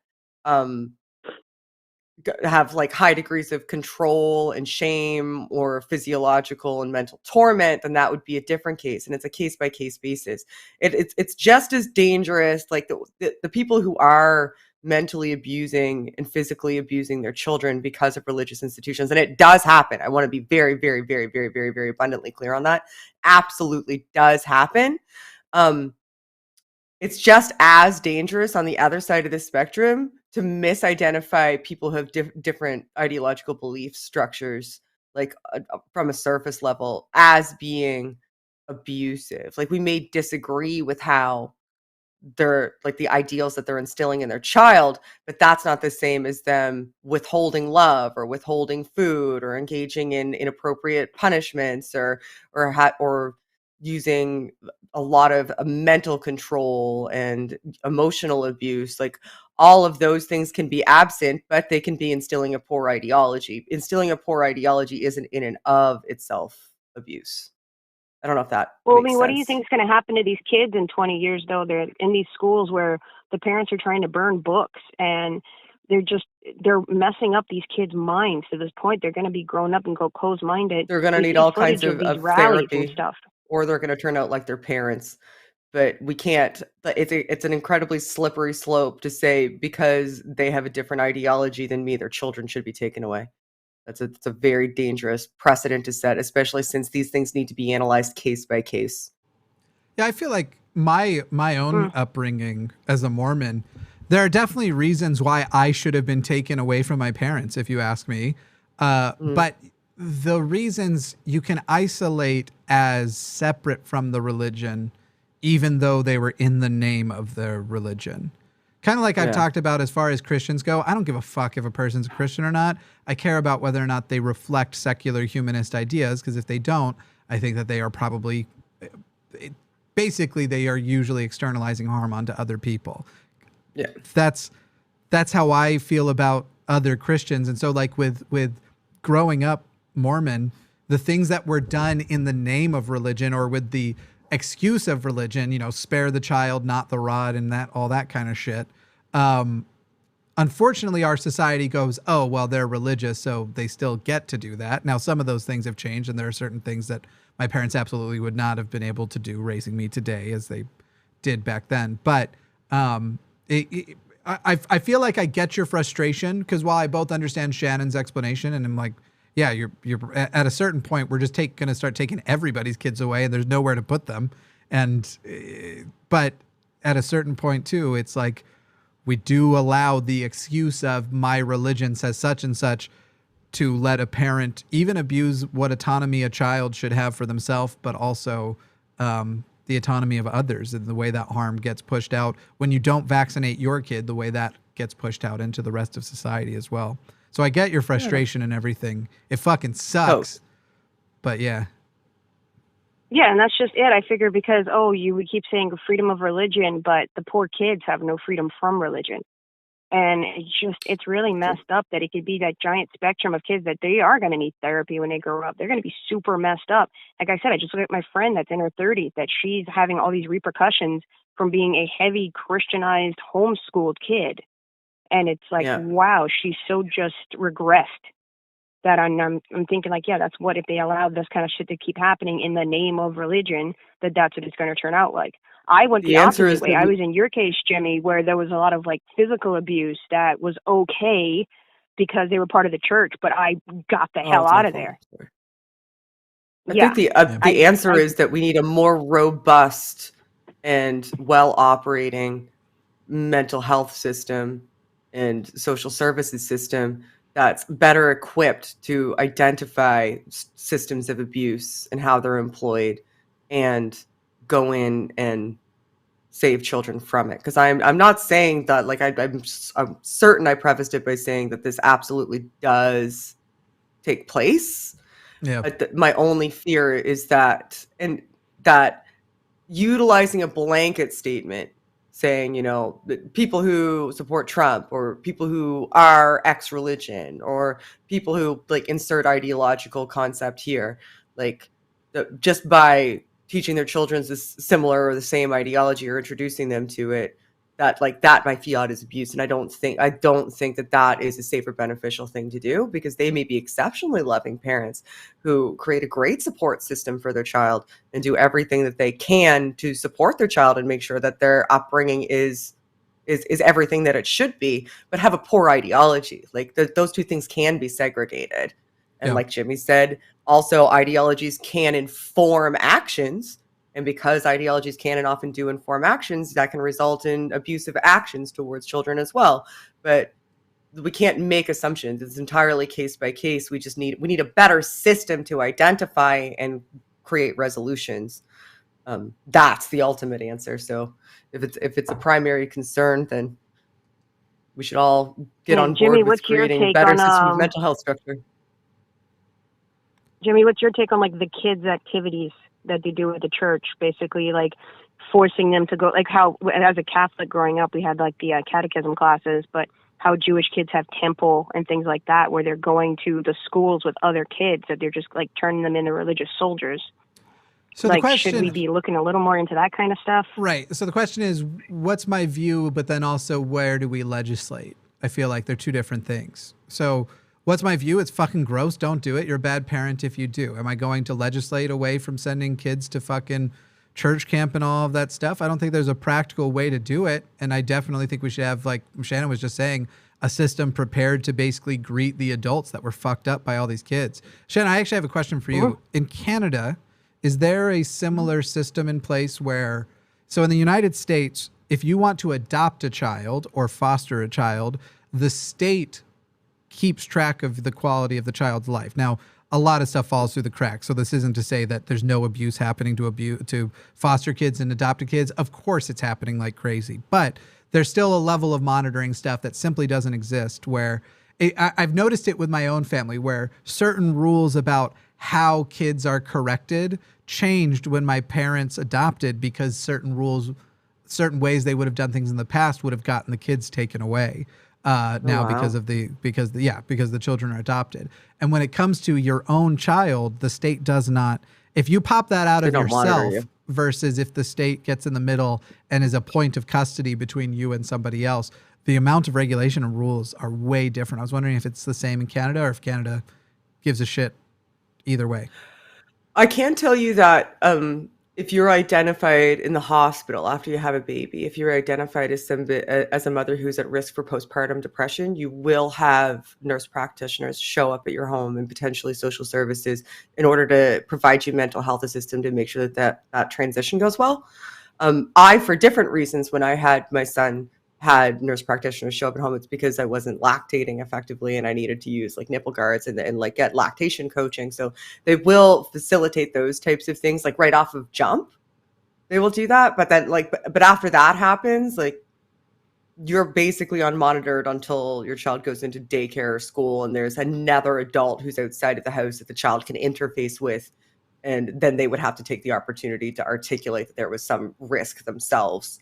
have like high degrees of control and shame or physiological and mental torment, then that would be a different case, and it's a case by case basis. It's just as dangerous, like the people who are mentally abusing and physically abusing their children because of religious institutions, and it does happen. I want to be very, very, very, very, very, very abundantly clear on that. Absolutely does happen. It's just as dangerous on the other side of the spectrum to misidentify people who have different ideological belief structures, like from a surface level, as being abusive. Like, we may disagree with how they're, like, the ideals that they're instilling in their child, but that's not the same as them withholding love or withholding food or engaging in inappropriate punishments or using a lot of mental control and emotional abuse. Like, all of those things can be absent, but they can be instilling a poor ideology. Instilling a poor ideology isn't in and of itself abuse. I don't know if that Well, I makes mean, what sense. do you think is going to happen to these kids in 20 years, though? They're in these schools where the parents are trying to burn books, and they're messing up these kids' minds to this point. They're going to be grown up and go closed-minded. They're going to need all kinds of rallies therapy and stuff. Or they're going to turn out like their parents. But we can't, it's an incredibly slippery slope to say because they have a different ideology than me, their children should be taken away. It's a very dangerous precedent to set, especially since these things need to be analyzed case by case. Yeah, I feel like my own upbringing as a Mormon, there are definitely reasons why I should have been taken away from my parents, if you ask me. But the reasons you can isolate as separate from the religion, even though they were in the name of their religion. Kind of like I've talked about as far as Christians go. I don't give a fuck if a person's a Christian or not. I care about whether or not they reflect secular humanist ideas, because if they don't, I think that they are probably, basically, they are usually externalizing harm onto other people. Yeah. That's how I feel about other Christians. And so, like, with growing up Mormon, the things that were done in the name of religion or with the excuse of religion, spare the child, not the rod, and all that kind of shit. Unfortunately, our society goes, oh, well, they're religious, so they still get to do that. Now, some of those things have changed, and there are certain things that my parents absolutely would not have been able to do raising me today as they did back then. But I feel like I get your frustration, because while I both understand Shannon's explanation, and I'm like, yeah, you're at a certain point, we're just going to start taking everybody's kids away, and there's nowhere to put them. But at a certain point too, it's like we do allow the excuse of my religion says such and such to let a parent even abuse what autonomy a child should have for themselves, but also the autonomy of others, and the way that harm gets pushed out when you don't vaccinate your kid, the way that gets pushed out into the rest of society as well. So I get your frustration and everything. It fucking sucks. But yeah. Yeah, and that's just it. I figure because, you would keep saying freedom of religion, but the poor kids have no freedom from religion. And it's really messed up that it could be that giant spectrum of kids that they are going to need therapy when they grow up. They're going to be super messed up. Like I said, I just look at my friend that's in her 30s, that she's having all these repercussions from being a heavy Christianized, homeschooled kid. And it's like, wow, she's so just regressed that I'm thinking like, yeah, that's what if they allowed this kind of shit to keep happening in the name of religion, that's what it's going to turn out like. I went the opposite way. I was in your case, Jimmy, where there was a lot of like physical abuse that was okay because they were part of the church, but I got the hell out of there. I think the answer is that we need a more robust and well-operating mental health system and social services system that's better equipped to identify systems of abuse and how they're employed and go in and save children from it. Because I'm not saying that, like, I'm certain I prefaced it by saying that this absolutely does take place. Yeah. But my only fear is that utilizing a blanket statement saying, you know, people who support Trump or people who are ex-religion or people who like insert ideological concept here, like just by teaching their children this similar or the same ideology or introducing them to it, that my fiat is abuse. And I don't think that is a safe or beneficial thing to do, because they may be exceptionally loving parents who create a great support system for their child and do everything that they can to support their child and make sure that their upbringing is everything that it should be, but have a poor ideology. Like those two things can be segregated. And like Jimmy said, also ideologies can inform actions. And because ideologies can and often do inform actions, that can result in abusive actions towards children as well. But we can't make assumptions. It's entirely case by case. We need a better system to identify and create resolutions. That's the ultimate answer. So if it's a primary concern, then we should all get on board with creating a better system of mental health structure. Jimmy, what's your take on like the kids' activities that they do at the church, basically like forcing them to go, like how as a Catholic growing up we had like the catechism classes, but how Jewish kids have temple and things like that where they're going to the schools with other kids, that they're just like turning them into religious soldiers. So like, should we be looking a little more into that kind of stuff? Right. So the question is, what's my view, but then also where do we legislate? I feel like they're two different things. So what's my view? It's fucking gross. Don't do it. You're a bad parent if you do. Am I going to legislate away from sending kids to fucking church camp and all of that stuff? I don't think there's a practical way to do it. And I definitely think we should have, like Shannon was just saying, a system prepared to basically greet the adults that were fucked up by all these kids. Shannon, I actually have a question for you. Mm-hmm. In Canada, is there a similar system in place where, so in the United States, if you want to adopt a child or foster a child, the state keeps track of the quality of the child's life. Now, a lot of stuff falls through the cracks. So this isn't to say that there's no abuse happening to foster kids and adopted kids. Of course it's happening like crazy, but there's still a level of monitoring stuff that simply doesn't exist, where I've noticed it with my own family, where certain rules about how kids are corrected changed when my parents adopted, because certain ways they would have done things in the past would have gotten the kids taken away. Because the children are adopted. And when it comes to your own child, the state does not, if you pop that out of yourself versus if the state gets in the middle and is a point of custody between you and somebody else, the amount of regulation and rules are way different. I was wondering if it's the same in Canada or if Canada gives a shit either way. I can tell you that if you're identified in the hospital after you have a baby, if you're identified as a mother who's at risk for postpartum depression, you will have nurse practitioners show up at your home and potentially social services in order to provide you mental health assistance to make sure that transition goes well. I, for different reasons, when I had my son, had nurse practitioners show up at home. It's because I wasn't lactating effectively and I needed to use like nipple guards and like get lactation coaching. So they will facilitate those types of things, like right off of jump, they will do that. But then but after that happens, like you're basically unmonitored until your child goes into daycare or school and there's another adult who's outside of the house that the child can interface with. And then they would have to take the opportunity to articulate that there was some risk themselves.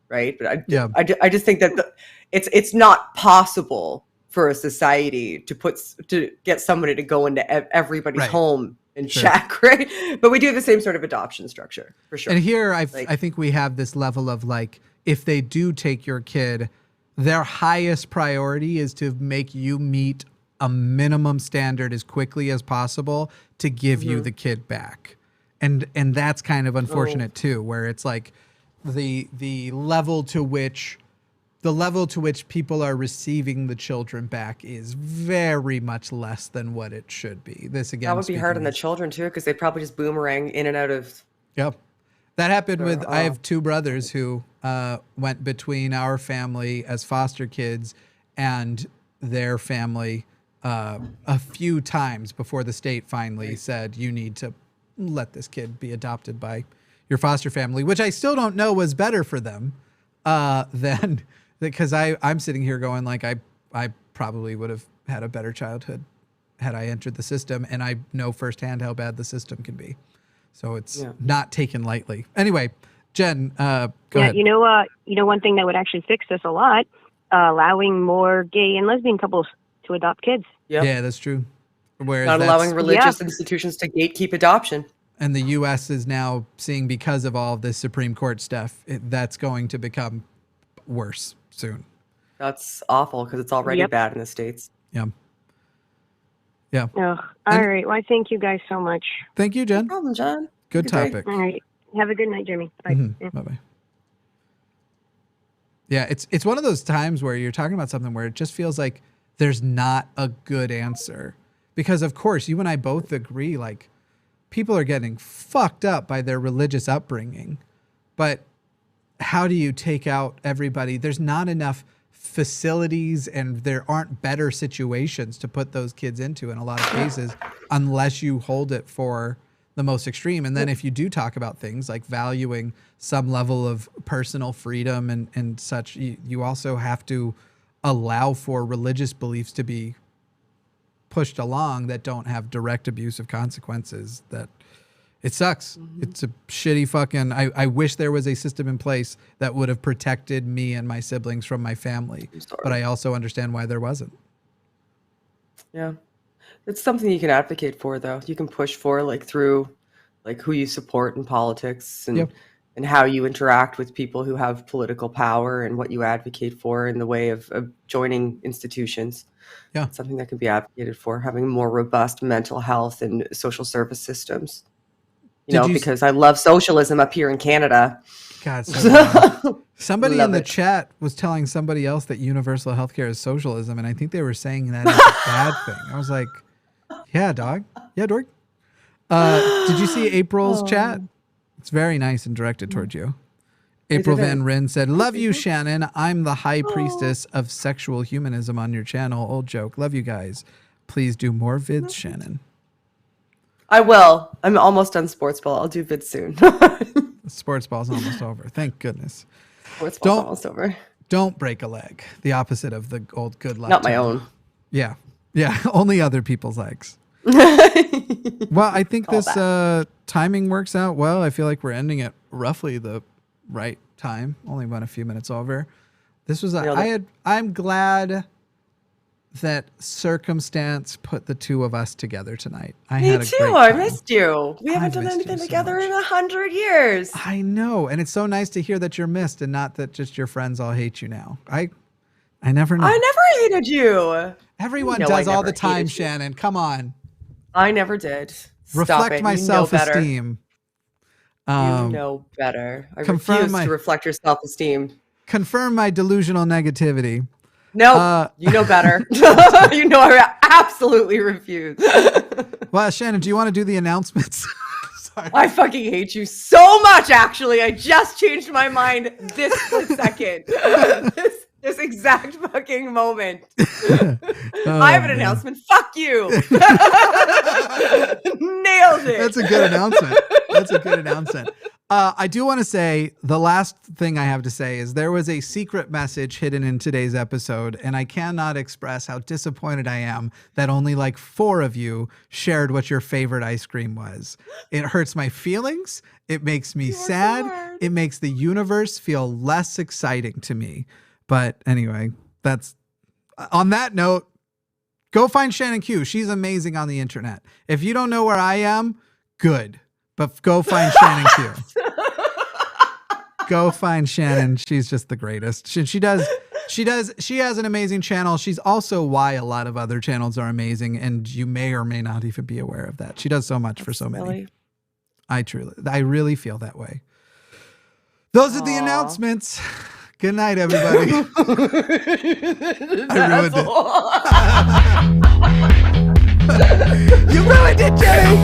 Right. But I just think that it's not possible for a society to get somebody to go into everybody's home and check. Right. But we do the same sort of adoption structure for sure. And here I think we have this level of like, if they do take your kid, their highest priority is to make you meet a minimum standard as quickly as possible to give you the kid back. And that's kind of unfortunate too, where it's like the level to which people are receiving the children back is very much less than what it should be. This again, that would be hard on the children too, because they probably just boomerang in and out of. Yep. That happened with, I have two brothers who went between our family as foster kids and their family a few times before the state finally said, you need to let this kid be adopted by your foster family, which I still don't know was better for them than, because I'm sitting here going like, I probably would have had a better childhood had I entered the system, and I know firsthand how bad the system can be. So it's not taken lightly. Anyway, Jen, go ahead. You know, one thing that would actually fix this a lot, allowing more gay and lesbian couples to adopt kids. Yep. Yeah, that's true. Whereas not allowing religious institutions to gatekeep adoption. And the U.S. is now seeing, because of all of this Supreme Court stuff, that's going to become worse soon. That's awful, because it's already bad in the States. Yeah. Yeah. All right. Well, I thank you guys so much. Thank you, Jen. No problem, John. Good topic. All right. Have a good night, Jimmy. Bye. Bye-bye. Yeah, it's one of those times where you're talking about something where it just feels like there's not a good answer. Because, of course, you and I both agree, like, people are getting fucked up by their religious upbringing. But how do you take out everybody? There's not enough facilities, and there aren't better situations to put those kids into in a lot of cases unless you hold it for the most extreme. And then if you do talk about things like valuing some level of personal freedom and such, you also have to allow for religious beliefs to be pushed along that don't have direct abusive consequences. That it sucks. It's a shitty fucking, I wish there was a system in place that would have protected me and my siblings from my family, but I also understand why there wasn't. Yeah. It's something you can advocate for, though. You can push for, like, through, like, who you support in politics and how you interact with people who have political power and what you advocate for in the way of joining institutions. Yeah. It's something that can be advocated for, having more robust mental health and social service systems. You know, because I love socialism up here in Canada. God, so somebody in the chat was telling somebody else that universal healthcare is socialism, and I think they were saying that is a bad thing. I was like, yeah, dog. Yeah, dork. Did you see April's chat? It's very nice and directed towards you. April Van Ryn said, love you, Shannon. I'm the high priestess of sexual humanism on your channel. Old joke. Love you guys. Please do more vids, Shannon. I will. I'm almost done sports ball. I'll do vids soon. Sports ball's almost over. Thank goodness. Sports ball's almost over. Don't break a leg. The opposite of the old good luck. Not my own. Yeah. Yeah. Only other people's legs. Well, I think this timing works out well. I feel like we're ending at roughly the right time. Only went a few minutes over. This was I'm glad that circumstance put the two of us together tonight. Me too. I missed you. We haven't done anything together in 100 years. I know, and it's so nice to hear that you're missed, and not that just your friends all hate you now. I never know. I never hated you. Everyone does all the time, Shannon. Come on. I never did. Reflect my self-esteem. You know better. I refuse to reflect your self-esteem. Confirm my delusional negativity. No, you know better. You know I absolutely refuse. Well, Shannon, do you want to do the announcements? Sorry. I fucking hate you so much, actually. I just changed my mind this split second. This exact fucking moment. I have an announcement. Fuck you. Nailed it. That's a good announcement. I do want to say the last thing I have to say is there was a secret message hidden in today's episode, and I cannot express how disappointed I am that only like 4 of you shared what your favorite ice cream was. It hurts my feelings. It makes me sad. It makes the universe feel less exciting to me. But anyway, that's on that note. Go find Shannon Q. She's amazing on the internet. If you don't know where I am, good. But go find Shannon Q. Go find Shannon. She's just the greatest. She does She has an amazing channel. She's also why a lot of other channels are amazing, and you may or may not even be aware of that. She does so much for so many. I really feel that way. Those are the announcements. Good night, everybody. I ruined it. You ruined it, Jenny.